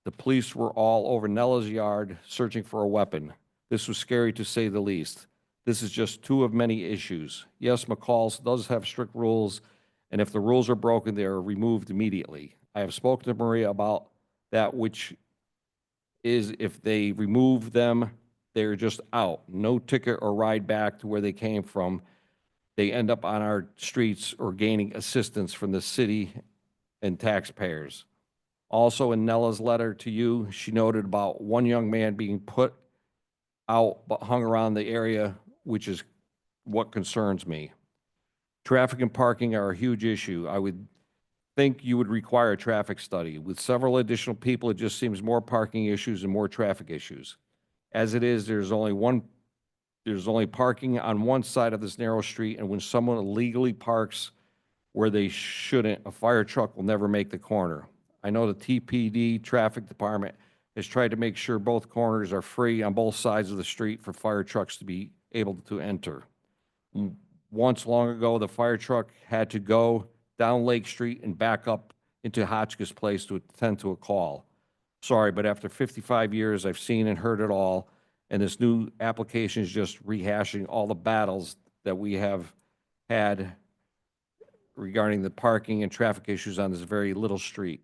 The police were all over Nella's yard searching for a weapon. This was scary to say the least. This is just two of many issues. Yes, McCall's does have strict rules, and if the rules are broken, they are removed immediately. I have spoken to Maria about that, which is if they remove them, they're just out. No ticket or ride back to where they came from. They end up on our streets or gaining assistance from the city and taxpayers. Also, in Nella's letter to you, she noted about one young man being put out but hung around the area, which is what concerns me. Traffic and parking are a huge issue. I would think you would require a traffic study. With several additional people, it just seems more parking issues and more traffic issues. As it is, there's only parking on one side of this narrow street, and when someone illegally parks where they shouldn't, a fire truck will never make the corner. I know the TPD traffic department has tried to make sure both corners are free on both sides of the street for fire trucks to be able to enter. Once long ago, the fire truck had to go down Lake Street and back up into Hotchkiss Place to attend to a call. Sorry, but after 55 years, I've seen and heard it all, and this new application is just rehashing all the battles that we have had regarding the parking and traffic issues on this very little street.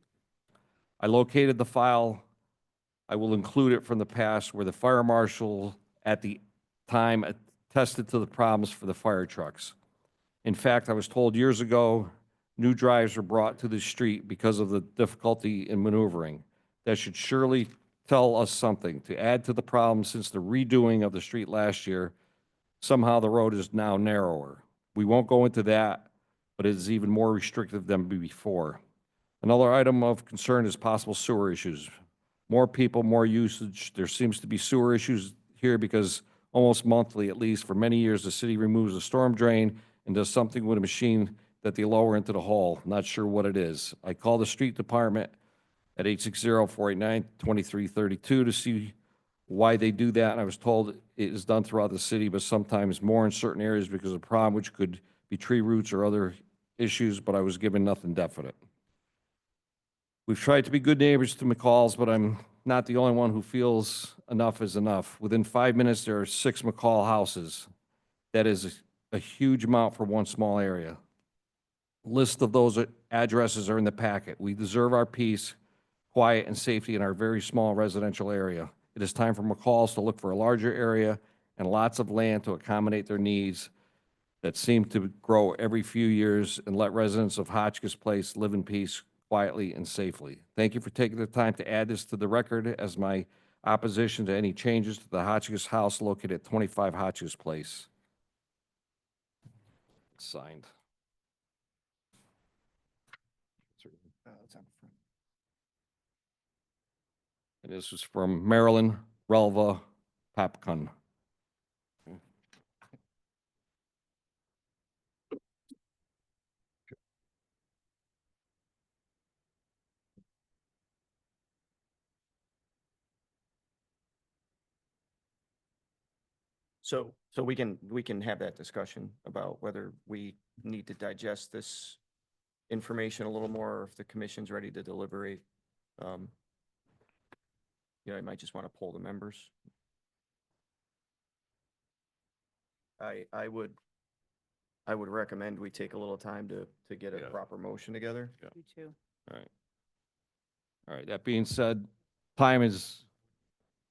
I located the file. I will include it from the past where the fire marshal at the time attested to the problems for the fire trucks. In fact, I was told years ago, new drives were brought to the street because of the difficulty in maneuvering. That should surely tell us something. To add to the problem, since the redoing of the street last year, somehow the road is now narrower. We won't go into that, but it is even more restrictive than before. Another item of concern is possible sewer issues. More people, more usage. There seems to be sewer issues here because almost monthly, at least for many years, the city removes a storm drain and does something with a machine that they lower into the hole. Not sure what it is. I called the street department at 860-489-2332 to see why they do that, and I was told it is done throughout the city, but sometimes more in certain areas because of a problem, which could be tree roots or other issues, but I was given nothing definite. We've tried to be good neighbors to McCall's, but I'm not the only one who feels enough is enough. Within 5 minutes, there are 6 McCall houses. That is a huge amount for one small area. List of those addresses are in the packet. We deserve our peace, quiet, and safety in our very small residential area. It is time for McCall's to look for a larger area and lots of land to accommodate their needs that seem to grow every few years, and let residents of Hotchkiss Place live in peace, quietly and safely. Thank you for taking the time to add this to the record as my opposition to any changes to the Hotchkiss House located at 25 Hotchkiss Place. Signed. And this is from Marilyn Relva Papkun. So we can have that discussion about whether we need to digest this information a little more, or if the commission's ready to deliberate. I might just want to poll the members. I would recommend we take a little time to get a Yeah. proper motion together. Me too. All right. All right, that being said, time is,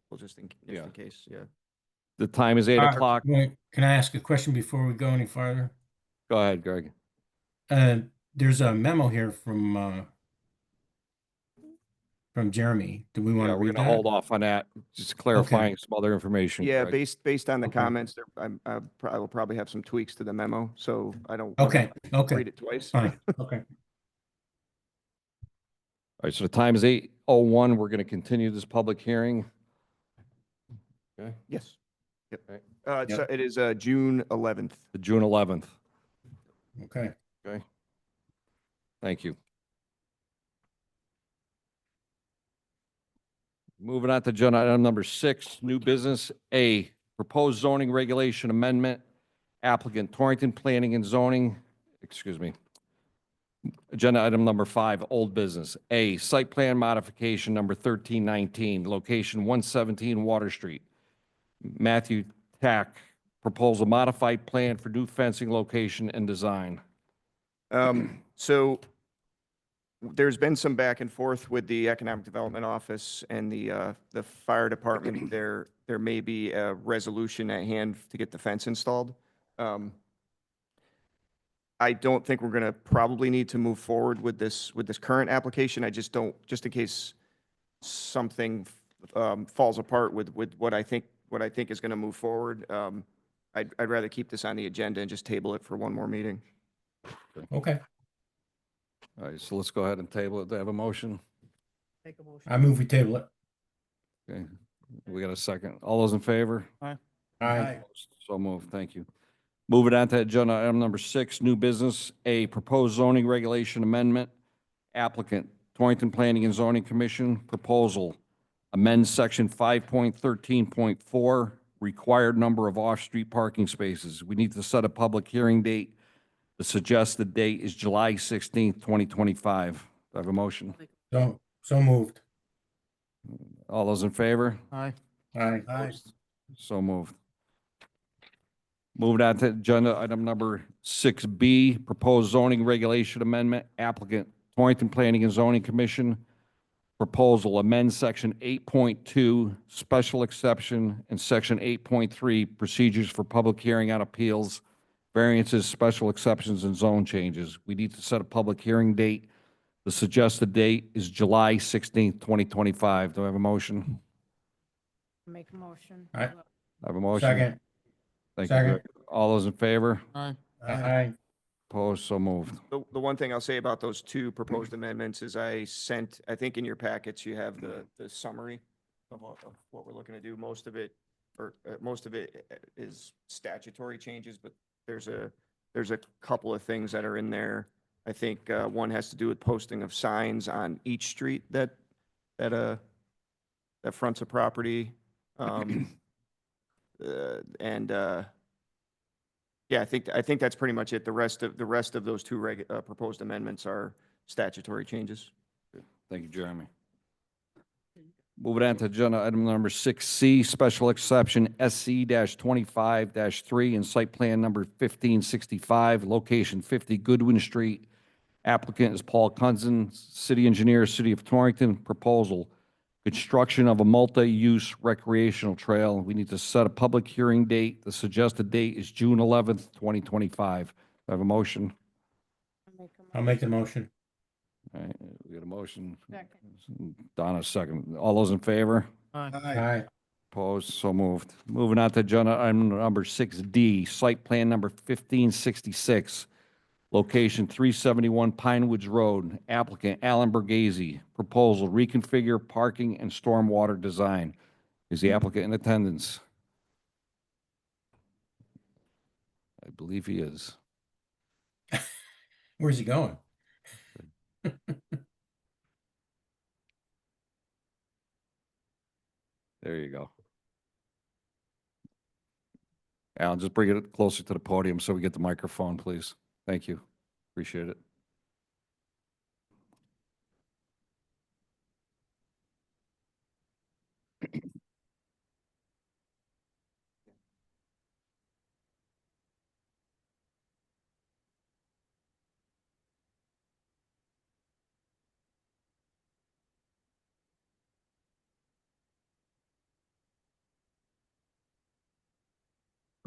Well, just in Yeah. case, yeah. the time is 8 o'clock. Wait, can I ask a question before we go any farther? Go ahead, Greg. There's a memo here from Jeremy. Do we want Yeah, to we're read gonna that? hold off on that, just clarifying some other information. Yeah, Greg. based on the Okay. comments, I will probably have some tweaks to the memo, so I don't. wanna Okay. Read it twice. Fine, okay. All right, so the time is 8:01. We're gonna continue this public hearing. Okay, Yes. Yep. Okay. It is June 11th. the June 11th. Okay. Okay. Thank you. Moving on to agenda item number 6, new business. A, proposed zoning regulation amendment. Applicant Torrington Planning and Zoning, excuse me. Agenda item number 5, old business. A, site plan modification number 1319, location 117 Water Street. Matthew Tack, proposal modified plan for new fencing location and design. So there's been some back and forth with the Economic Development Office and the fire department. There may be a resolution at hand to get the fence installed. I don't think we're going to probably need to move forward with this current application. I just don't, just in case something falls apart with what I think is going to move forward. I'd rather keep this on the agenda and just table it for one more meeting. Okay. All right, so let's go ahead and table it. Do I have a motion? Make a motion. I move we table it. Okay, we got a second. All those in favor? Aye. So moved, thank you. Moving on to agenda item number 6, new business. A, proposed zoning regulation amendment. Applicant, Torrington Planning and Zoning Commission, proposal, amend section 5.13.4, required number of off-street parking spaces. We need to set a public hearing date. The suggested date is July 16th, 2025. Do I have a motion? So moved. All those in favor? Aye. So moved. Moving on to agenda item number 6B, proposed zoning regulation amendment. Applicant, Torrington Planning and Zoning Commission. Proposal, amend section 8.2, special exception, and section 8.3, procedures for public hearing on appeals, variances, special exceptions, and zone changes. We need to set a public hearing date. The suggested date is July 16th, 2025. Do I have a motion? Make a motion. Aye. I have a motion. Second. Thank you, Second. Greg. All those in favor? Aye. Opposed? So moved. The one thing I'll say about those two proposed amendments is I think in your packets, you have the summary of what we're looking to do. Most of it is statutory changes, but there's a couple of things that are in there. I think one has to do with posting of signs on each street that fronts a property. Yeah, I think that's pretty much it. The rest of those two proposed amendments are statutory changes. Thank you, Jeremy. Moving on to agenda item number 6C, special exception SC-25-3 and site plan number 1565, location 50 Goodwin Street. Applicant is Paul Kunzen, city engineer, City of Torrington. Proposal, construction of a multi-use recreational trail. We need to set a public hearing date. The suggested date is June 11th, 2025. I have a motion. I'll make the motion. All right, we got a motion. Second. Donna, second. All those in favor? Aye. Opposed? So moved. Moving on to agenda item number 6D, site plan number 1566, location 371 Pine Woods Road. Applicant Alan Borghese. Proposal, reconfigure parking and stormwater design. Is the applicant in attendance? I believe he is. Where's he going? There you go. Alan, just bring it closer to the podium so we get the microphone, please. Thank you. Appreciate it.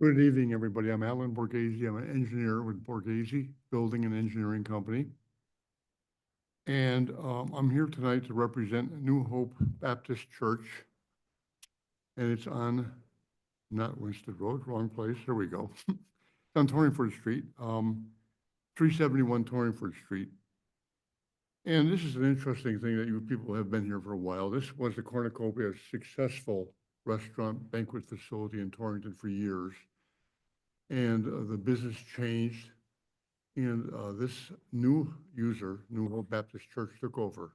Good evening, everybody. I'm Alan Borghese. I'm an engineer with Borghese Building and Engineering Company. And I'm here tonight to represent New Hope Baptist Church. And it's on, not Winston Road, wrong place. There we go. It's on Torringford Street, 371 Torringford Street. And this is an interesting thing that you people have been here for a while. This was the Cornucopia successful restaurant banquet facility in Torrington for years. And the business changed. And this new user, New Hope Baptist Church, took over.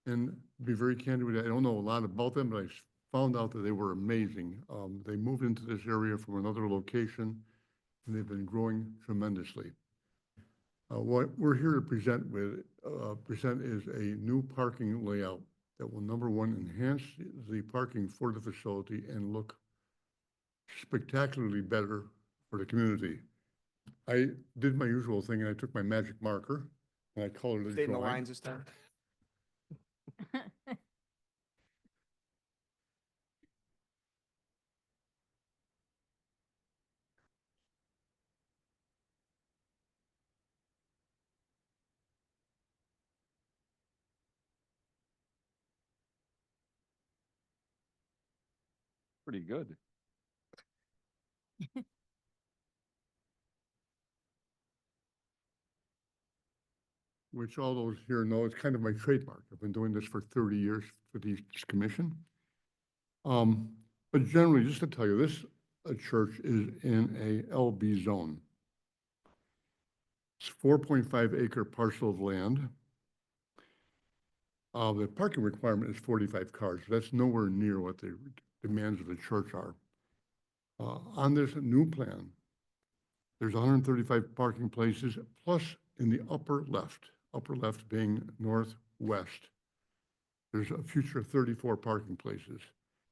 And to be very candid with you, I don't know a lot about them, but I found out that they were amazing. They moved into this area from another location, and they've been growing tremendously. What we're here to present is a new parking layout that will, number one, enhance the parking for the facility and look spectacularly better for the community. I did my usual thing, and I took my magic marker and I colored the Stay in the drawing. lines this time. Pretty good. Which all those here know is kind of my trademark. I've been doing this for 30 years for this commission. But generally, just to tell you, this church is in a LB zone. It's 4.5 acre parcel of land. The parking requirement is 45 cars. That's nowhere near what the demands of the church are. On this new plan, there's 135 parking places, plus in the upper left being northwest, there's a future 34 parking places.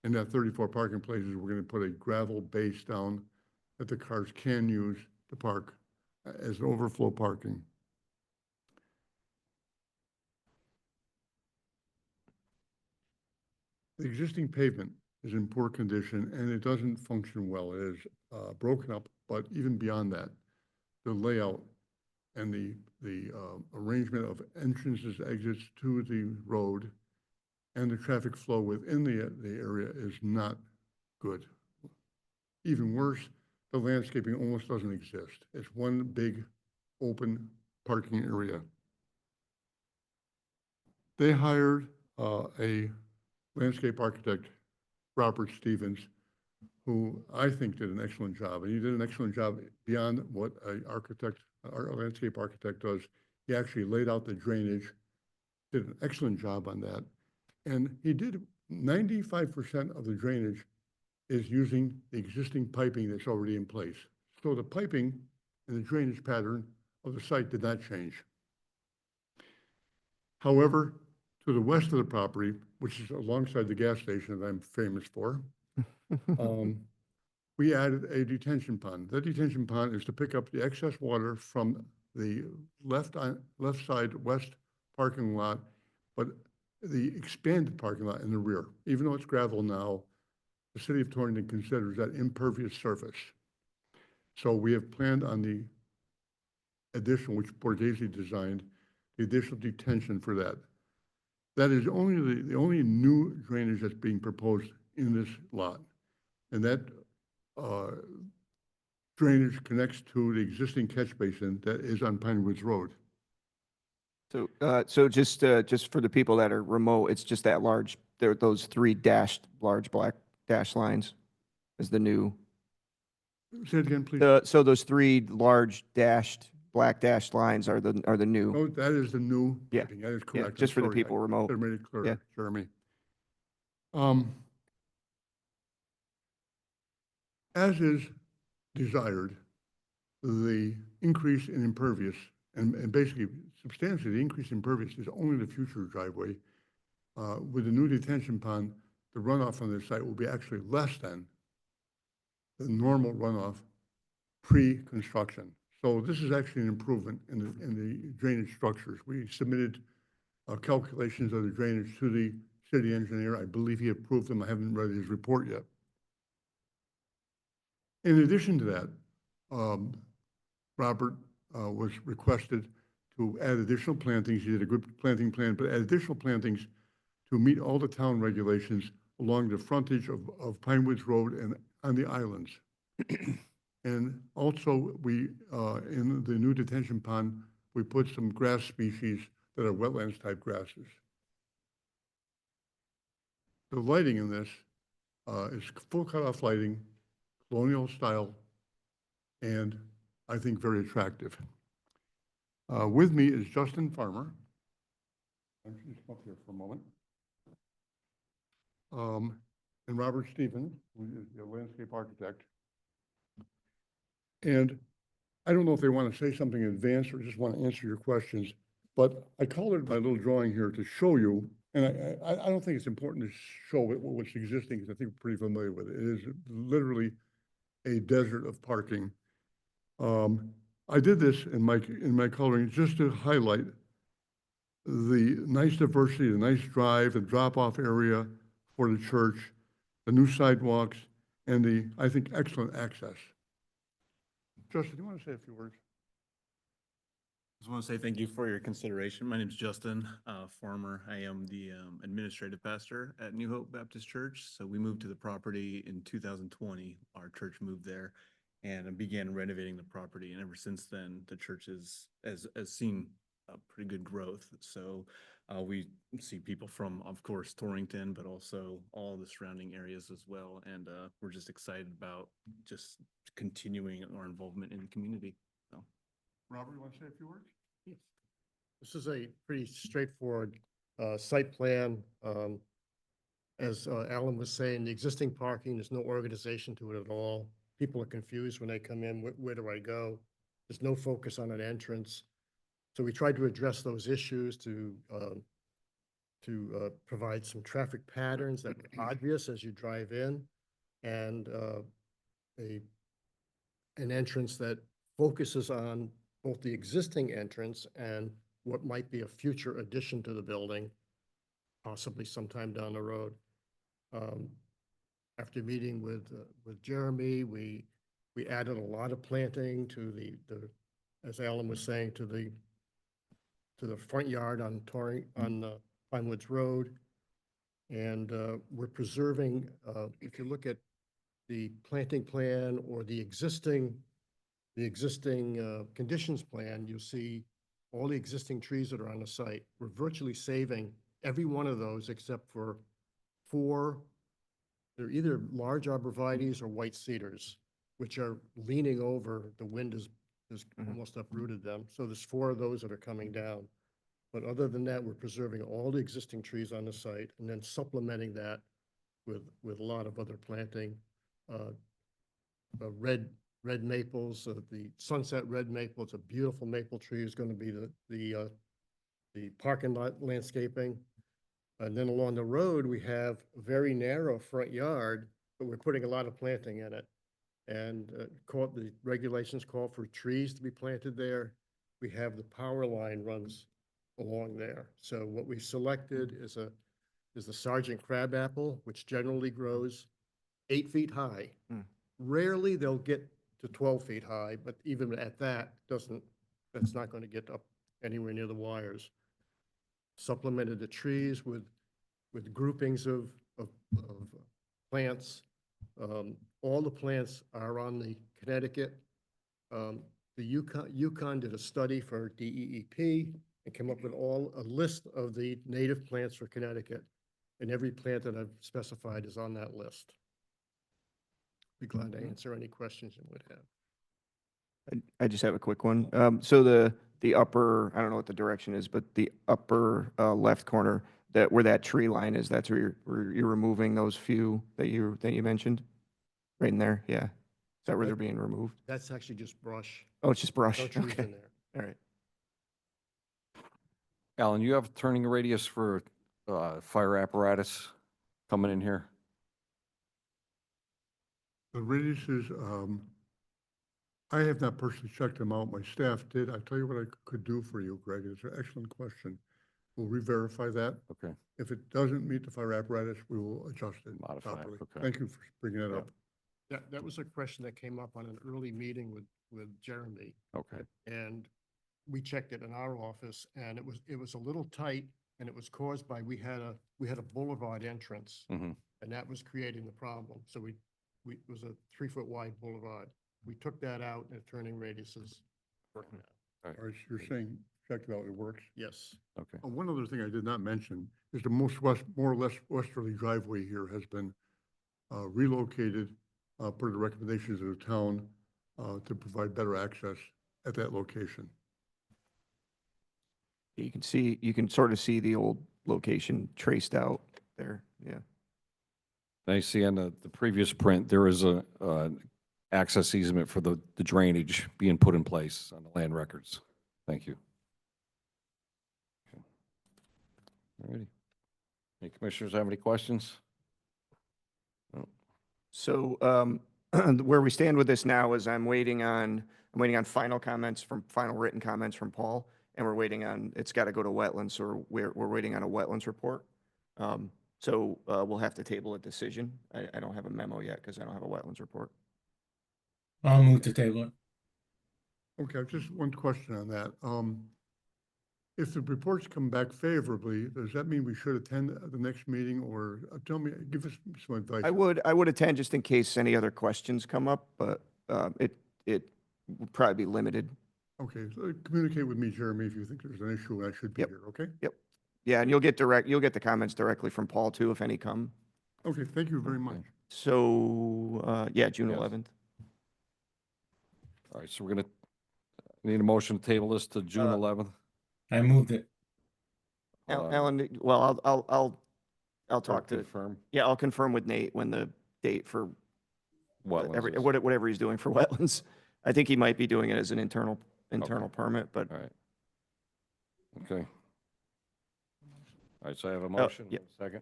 In that 34 parking places, we're going to put a gravel base down that the cars can use to park as overflow parking. The existing pavement is in poor condition and it doesn't function well. It is broken up, but even beyond that, the layout and the arrangement of entrances, exits to the road, and the traffic flow within the area is not good. Even worse, the landscaping almost doesn't exist. It's one big open parking area. They hired a landscape architect, Robert Stevens, who I think did an excellent job. And he did an excellent job beyond what a landscape architect does. He actually laid out the drainage, did an excellent job on that. And he did 95% of the drainage is using the existing piping that's already in place. So the piping and the drainage pattern of the site did not change. However, to the west of the property, which is alongside the gas station that I'm famous for, we added a detention pond. That detention pond is to pick up the excess water from the left side west parking lot, but the expanded parking lot in the rear. Even though it's gravel now, the city of Torrington considers that impervious surface. So we have planned on the addition, which Borghese designed, the additional detention for that. That is only the only new drainage that's being proposed in this lot. And that drainage connects to the existing catch basin that is on Pine Woods Road. So just for the people that are remote, it's just that large, those three large black dash lines is the new. Say it again, please. So those three large black dashed lines are the new. No, that is the new. Yeah. piping. That is Yeah, correct. just I'm for the sorry. people I remote. should have made it clear, Yeah. Jeremy. As is desired, the increase in impervious, and basically substantially the increase in impervious is only the future driveway. With the new detention pond, the runoff on the site will be actually less than the normal runoff pre-construction. So this is actually an improvement in the drainage structures. We submitted calculations of the drainage to the city engineer. I believe he approved them. I haven't read his report yet. In addition to that, Robert was requested to add additional plantings. He did a good planting plan, but add additional plantings to meet all the town regulations along the frontage of Pine Woods Road and on the islands. And also, we, in the new detention pond, we put some grass species that are wetlands type grasses. The lighting in this is full cutoff lighting, colonial style, and I think very attractive. With me is Justin Farmer. I'm just come up here for a moment. And Robert Stephen, who is the landscape architect. And I don't know if they want to say something in advance or just want to answer your questions, but I colored my little drawing here to show you, and I don't think it's important to show what's existing because I think we're pretty familiar with it. It is literally a desert of parking. I did this in my coloring just to highlight the nice diversity, the nice drive, the drop-off area for the church, the new sidewalks, and the, I think, excellent access. Justin, do you want to say a few words? Just want to say thank you for your consideration. My name is Justin Farmer. I am the administrative pastor at New Hope Baptist Church. So we moved to the property in 2020. Our church moved there and began renovating the property. And ever since then, the church has seen pretty good growth. So we see people from, of course, Torrington, but also all the surrounding areas as well. And we're just excited about just continuing our involvement in the community. So. Robert, you want to say a few words? This is a pretty straightforward site plan. As Alan was saying, the existing parking, there's no organization to it at all. People are confused when they come in, where do I go? There's no focus on an entrance. So we tried to address those issues to provide some traffic patterns that are obvious as you drive in, and an entrance that focuses on both the existing entrance and what might be a future addition to the building, possibly sometime down the road. After meeting with Jeremy, we added a lot of planting to the as Alan was saying, to the front yard on Pine Woods Road. And we're preserving, if you look at the planting plan or the existing conditions plan, you'll see all the existing trees that are on the site. We're virtually saving every one of those except for 4. They're either large arborvitaes or white cedars, which are leaning over. The wind has almost uprooted them. So there's 4 of those that are coming down. But other than that, we're preserving all the existing trees on the site and then supplementing that with a lot of other planting. Red maples, the sunset red maple, it's a beautiful maple tree, is going to be the parking lot landscaping. And then along the road, we have a very narrow front yard, but we're putting a lot of planting in it. And the regulations call for trees to be planted there. We have the power line runs along there. So what we selected is the Sergeant crabapple, which generally grows 8 feet high. Rarely they'll get to 12 feet high, but even at that, that's not going to get up anywhere near the wires. Supplemented the trees with groupings of plants. All the plants are on the Connecticut. The Yukon did a study for DEEP and came up with a list of the native plants for Connecticut. And every plant that I've specified is on that list. Be glad to answer any questions you would have. I just have a quick one. So the upper, I don't know what the direction is, but the upper left corner, where that tree line is, that's where you're removing those few that you mentioned? Right in there, yeah. that where they're being removed? That's actually just brush. Oh, it's just brush. No trees Okay. in there. All right. Alan, you have turning radius for fire apparatus coming in here? The radiuses, I have not personally checked them out. My staff did. I tell you what I could do for you, Greg. It's an excellent question. We'll re-verify that. Okay. If it doesn't meet the fire apparatus, we will adjust it Modify it, properly. okay. Thank you for bringing that up. That was a question that came up on an early meeting with Jeremy. Okay. And we checked it in our office and it was a little tight and it was caused by, we had a boulevard entrance Mhm. and that was creating the problem. So it was a 3-foot wide boulevard. We took that out and the turning radius is working now. All right, so you're saying, check it out, it works? Yes. Okay. One other thing I did not mention is the more or less westerly driveway here has been relocated per the recommendations of the town to provide better access at that location. You can sort of see the old location traced out there. Yeah. And I see on the previous print, there is a access easement for the drainage being put in place on the land records. Thank you. All righty. Any commissioners have any questions? So where we stand with this now is I'm waiting on final written comments from Paul, and we're waiting on, it's got to go to wetlands, so we're waiting on a wetlands report. So we'll have to table a decision. I don't have a memo yet because I don't have a wetlands report. I'll move to table it. Okay, just one question on that. If the reports come back favorably, does that mean we should attend the next meeting or give us some advice? I would attend just in case any other questions come up, but it would probably be limited. Okay, so communicate with me, Jeremy, if you think there's an issue and I should be Yep. here, okay? Yep. Yeah, and you'll get the comments directly from Paul too, if any come. Okay, thank you very much. So, yeah, June Yes. 11th. All right, so we're gonna need a motion to table this to June 11th. I moved it. Alan, well, I'll talk to, Confirm. yeah, I'll confirm with Nate when the date for Wetlands is. whatever he's doing for wetlands. I think he might be doing it as an internal permit, but All right. Okay. All right, so I have a motion. yeah. Second.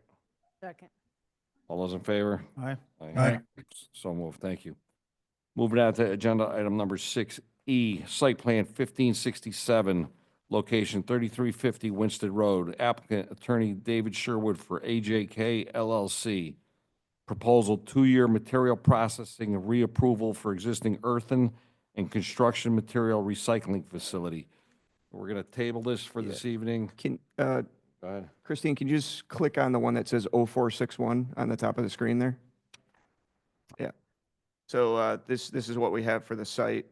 Second. All those in favor? Aye. Aye. So moved. Thank you. Moving on to agenda item number 6E, site plan 1567, location 3350 Winston Road. Applicant Attorney David Sherwood for AJK LLC. Proposal 2-year material processing and reapproval for existing earthen and construction material recycling facility. We're going to table this for this evening. can, Go ahead. Christine, can you just click on the one that says 0461 on the top of the screen there? Yeah. So this is what we have for the site.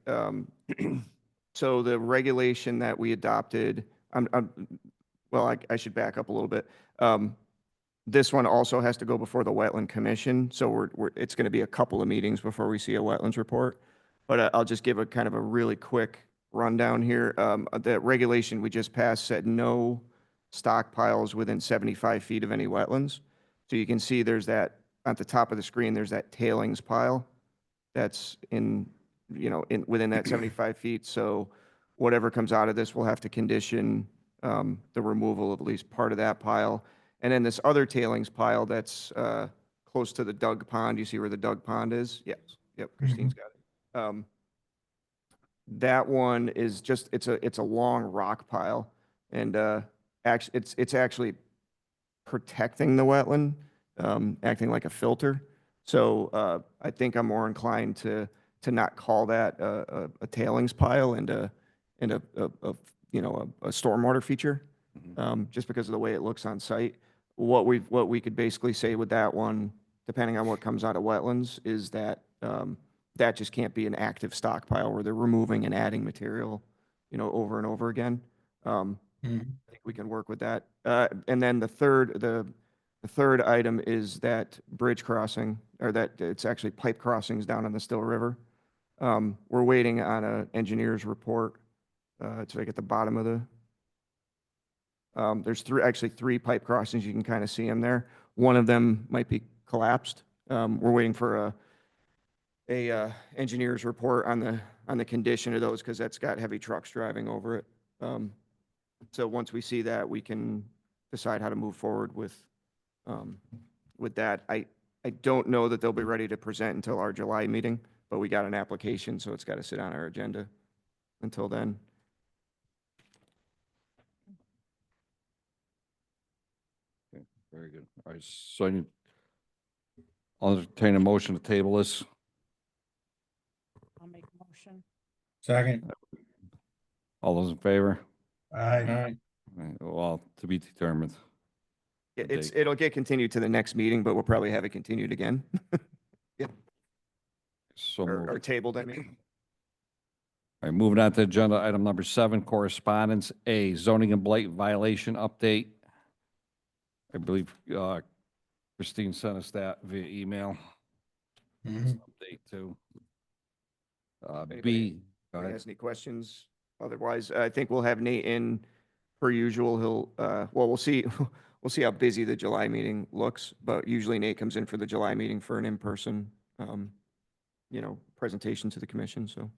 So the regulation that we adopted, well, I should back up a little bit. This one also has to go before the Wetland Commission, so it's going to be a couple of meetings before we see a wetlands report. But I'll just give a kind of a really quick rundown here. The regulation we just passed said no stockpiles within 75 feet of any wetlands. So you can see there's that, at the top of the screen, there's that tailings pile that's within that 75 feet. So whatever comes out of this will have to condition the removal of at least part of that pile. And then this other tailings pile that's close to the Doug Pond, you see where the Doug Pond is? Yes. Yep, Christine's got it. That one is just, it's a long rock pile. And it's actually protecting the wetland, acting like a filter. So I think I'm more inclined to not call that a tailings pile and a stormwater feature, just because of the way it looks on site. What we could basically say with that one, depending on what comes out of wetlands, is that that just can't be an active stockpile where they're removing and adding material, over and over again. I think we can work with that. And then the third item is that bridge crossing, or that it's actually pipe crossings down on the Still River. We're waiting on an engineer's report. It's like at the bottom of the, there's actually three pipe crossings. You can kind of see them there. One of them might be collapsed. We're waiting for engineer's report on the condition of those, because that's got heavy trucks driving over it. So once we see that, we can decide how to move forward with that. I don't know that they'll be ready to present until our July meeting, but we got an application, so it's got to sit on our agenda until then. Okay, very good. All right, so I'll entertain a motion to table this. I'll make a motion. Second. All those in favor? Aye. All right, well, to be determined. It'll get continued to the next meeting, but we'll probably have it continued again. Yep. So Or moved. tabled, I mean. All right, moving on to agenda item number 7, correspondence. A, zoning and blight violation update. I believe Christine sent us that via email. Mhm. Update too. Anybody- B, go Anybody ahead. has any questions? Otherwise, I think we'll have Nate in per usual. He'll, well, we'll see, we'll see how busy the July meeting looks, but usually Nate comes in for the July meeting for an in-person, presentation to the commission, so.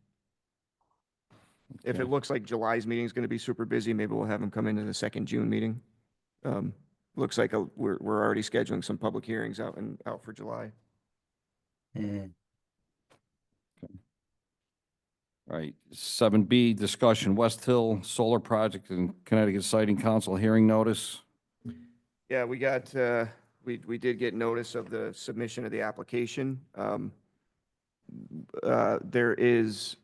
If Okay. it looks like July's meeting is going to be super busy, maybe we'll have him come into the second June meeting. Looks like we're already scheduling some public hearings out for July. Mhm. All right, 7B, discussion, West Hill Solar Project and Connecticut Siting Council hearing notice. Yeah, we got, we did get notice of the submission of the application. There is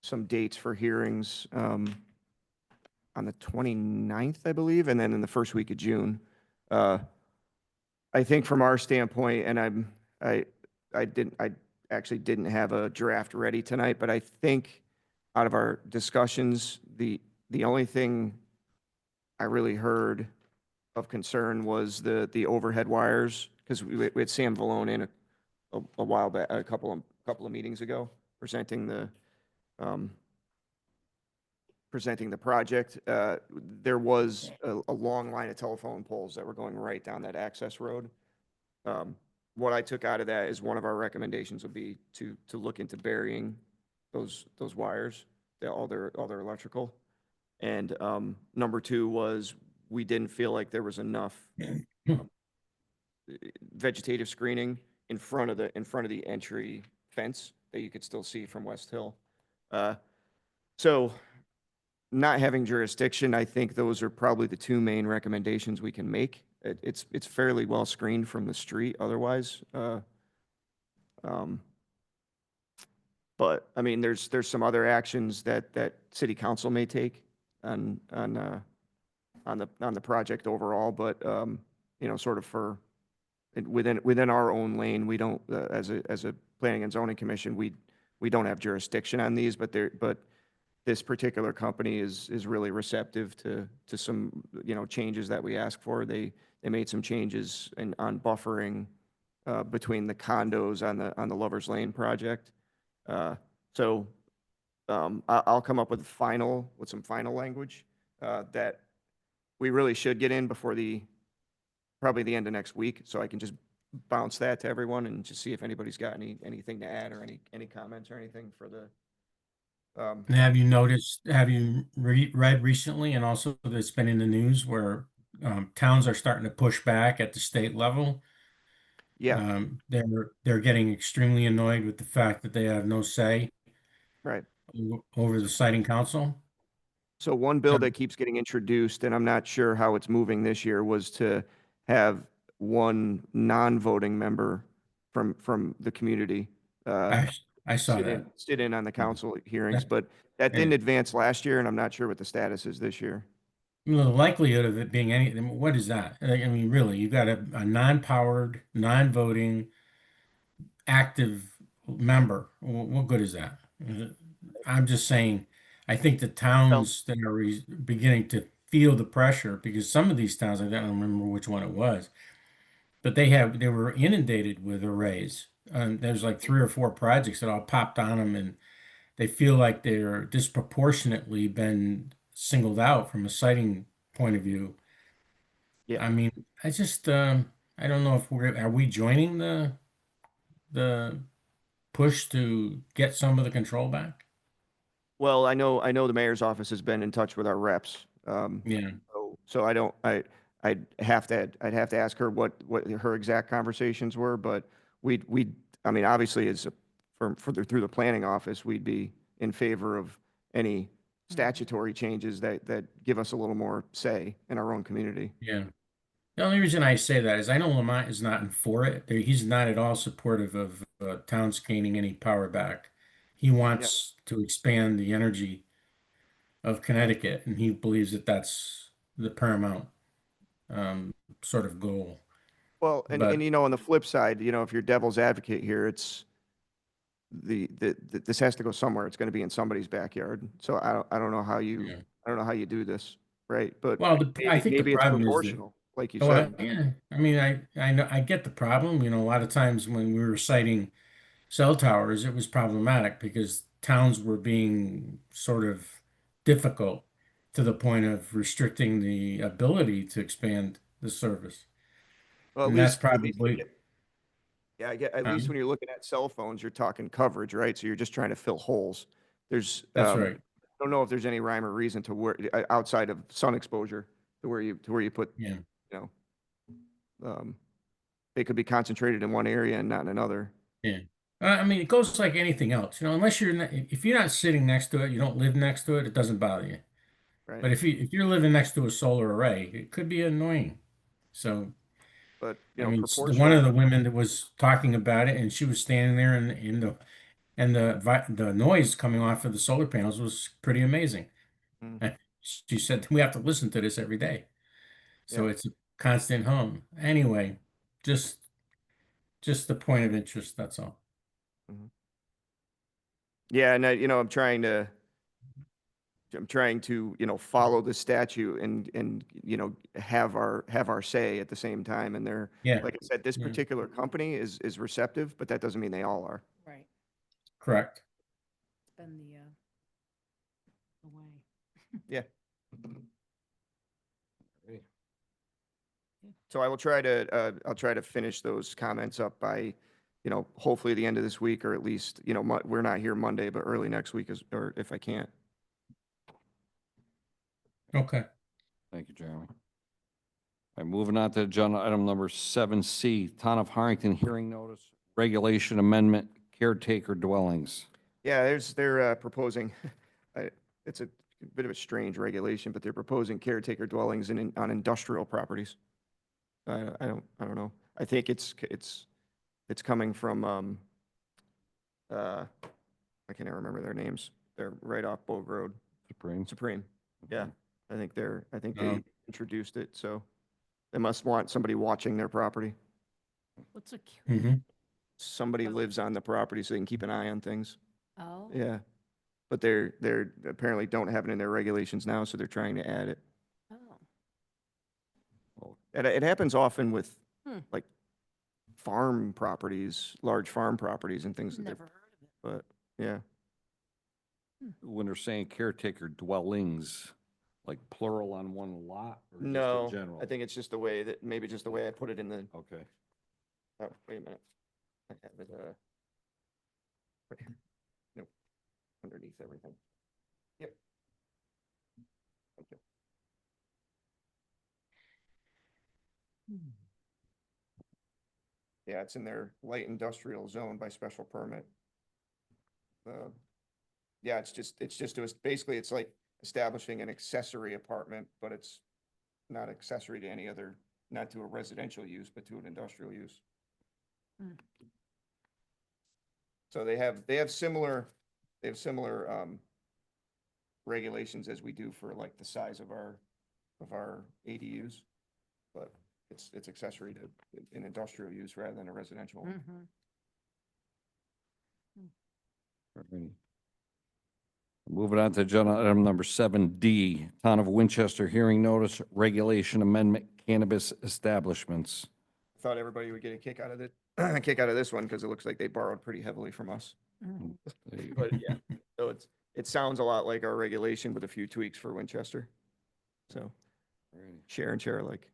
some dates for hearings on the 29th, I believe, and then in the first week of June. I think from our standpoint, and I actually didn't have a draft ready tonight, but I think out of our discussions, the only thing I really heard of concern was the overhead wires, because we had Sam Valone in a while back, a couple of meetings ago, presenting the project. There was a long line of telephone poles that were going right down that access road. What I took out of that is one of our recommendations would be to look into burying those wires, all their electrical. And number 2 was we didn't feel like there was enough vegetative screening in front of the entry fence that you could still see from West Hill. So not having jurisdiction, I think those are probably the 2 main recommendations we can make. It's fairly well screened from the street otherwise. But I mean, there's some other actions that city council may take on the project overall, but sort of for within our own lane, we don't as a planning and zoning commission, we don't have jurisdiction on these, but this particular company is really receptive to some changes that we ask for. They made some changes on buffering between the condos on the Lover's Lane project. So I'll come up with some final language that we really should get in before probably the end of next week, so I can just bounce that to everyone and just see if anybody's got anything to add or any comments or anything for the. And have you read recently, and also that's been in the news, where towns are starting to push back at the state level? Yeah. They're getting extremely annoyed with the fact that they have no say Right. over the siting council. So one bill that keeps getting introduced, and I'm not sure how it's moving this year, was to have one non-voting member from the community I saw that. sit in on the council hearings, but that didn't advance last year, and I'm not sure what the status is this year. The likelihood of it being what is that? I mean, really, you've got a non-powered, non-voting, active member. What good is that? I'm just saying, I think the towns that are beginning to feel the pressure, because some of these towns, I don't remember which one it was, but they were inundated with arrays. There's like 3 or 4 projects that all popped on them, and they feel like they're disproportionately been singled out from a siting point of view. Yeah. I mean, I just I don't know if are we joining the push to get some of the control back? Well, I know the mayor's office has been in touch with our reps. Yeah. So I'd have to ask her what her exact conversations were, but I mean, obviously, through the planning office, we'd be in favor of any statutory changes that give us a little more say in our own community. Yeah. The only reason I say that is I know Lamont is not for it. He's not at all supportive of towns gaining any power back. He wants to expand the energy of Connecticut, and he believes that that's the paramount sort of goal. Well, But and on the flip side, if you're devil's advocate here, it's this has to go somewhere. It's going to be in somebody's backyard. So I don't know how you I don't know how you do this, right? But well, I think the maybe it's problem is that, proportional, like you oh, said. yeah, I mean, I know, I get the problem. A lot of times when we were citing cell towers, it was problematic because towns were being sort of difficult to the point of restricting the ability to expand the service. Well, And that's at least probably, yeah, at least when you're looking at cell phones, you're talking coverage, right? So you're just trying to fill holes. There's that's right. I don't know if there's any rhyme or reason to where outside of sun exposure to where you put Yeah. They could be concentrated in one area and not in another. Yeah. I mean, it goes like anything else, unless if you're not sitting next to it, you don't live next to it, it doesn't bother you. Right. But if you're living next to a solar array, it could be annoying. So, But I mean, one proportional. of the women that was talking about it, and she was standing there, and the noise coming off of the solar panels was pretty amazing. And she said we have to listen to this every day, so Yeah. it's a constant hum. Anyway, just the point of interest. That's all. Yeah, and I'm trying to follow the statute and have our say at the same time. And they're Yeah. like I said, this particular company is receptive, but that doesn't mean they all are. Right. Correct. It's been the way. Yeah. So I will try to I'll try to finish those comments up by hopefully the end of this week, or at least we're not here Monday, but early next week, or if I can't. Okay. Thank you, Jeremy. All right, moving on to agenda item number 7C, Town of Harrington hearing notice, regulation amendment, caretaker dwellings. Yeah, they're proposing, it's a bit of a strange regulation, but they're proposing caretaker dwellings on industrial properties. I don't know. I think it's coming from, I can't even remember their names. They're right off Bogue Road. Supreme. Yeah. I think they introduced it, so they must want somebody watching their property. What's a Somebody lives on the property so they can keep an eye on things. Oh. Yeah. But they're apparently don't have it in their regulations now, so they're trying to add it. Oh. It happens often with like farm properties, large farm properties and things. Never heard of it. But yeah. When they're saying caretaker dwellings, like plural on one lot? Or just in No, general? I think it's just the way I put it in the. Okay. Oh, wait a minute. I have it, nope, underneath everything. Yep. Thank you. Yeah, it's in their light industrial zone by special permit. Yeah, basically it's like establishing an accessory apartment, but it's not accessory to any other, not to a residential use, but to an industrial use. So they have similar regulations as we do for like the size of our ADUs, but it's accessory to an industrial use rather than a residential one. Alrighty. Moving on to agenda item number 7D, Town of Winchester hearing notice, regulation amendment, cannabis establishments. Thought everybody would get a kick out of this one because it looks like they borrowed pretty heavily from us. But yeah, so it sounds a lot like our regulation with a few tweaks for Winchester. So share and share alike.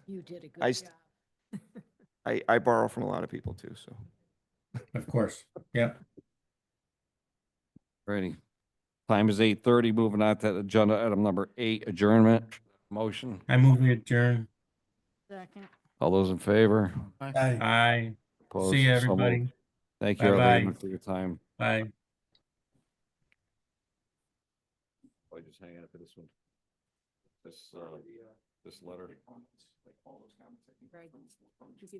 You did a good I job. I borrow from a lot of people too, so. Of course. Yeah. Ready. Time is 8:30. Moving on to agenda item number 8, adjournment. Motion. I move we adjourn. Second. All those in favor? Aye. Opposed? See you, So moved. everybody. Thank you, Bye-bye. everyone, for your time. Bye. I just hang on to this one. This letter. Greg,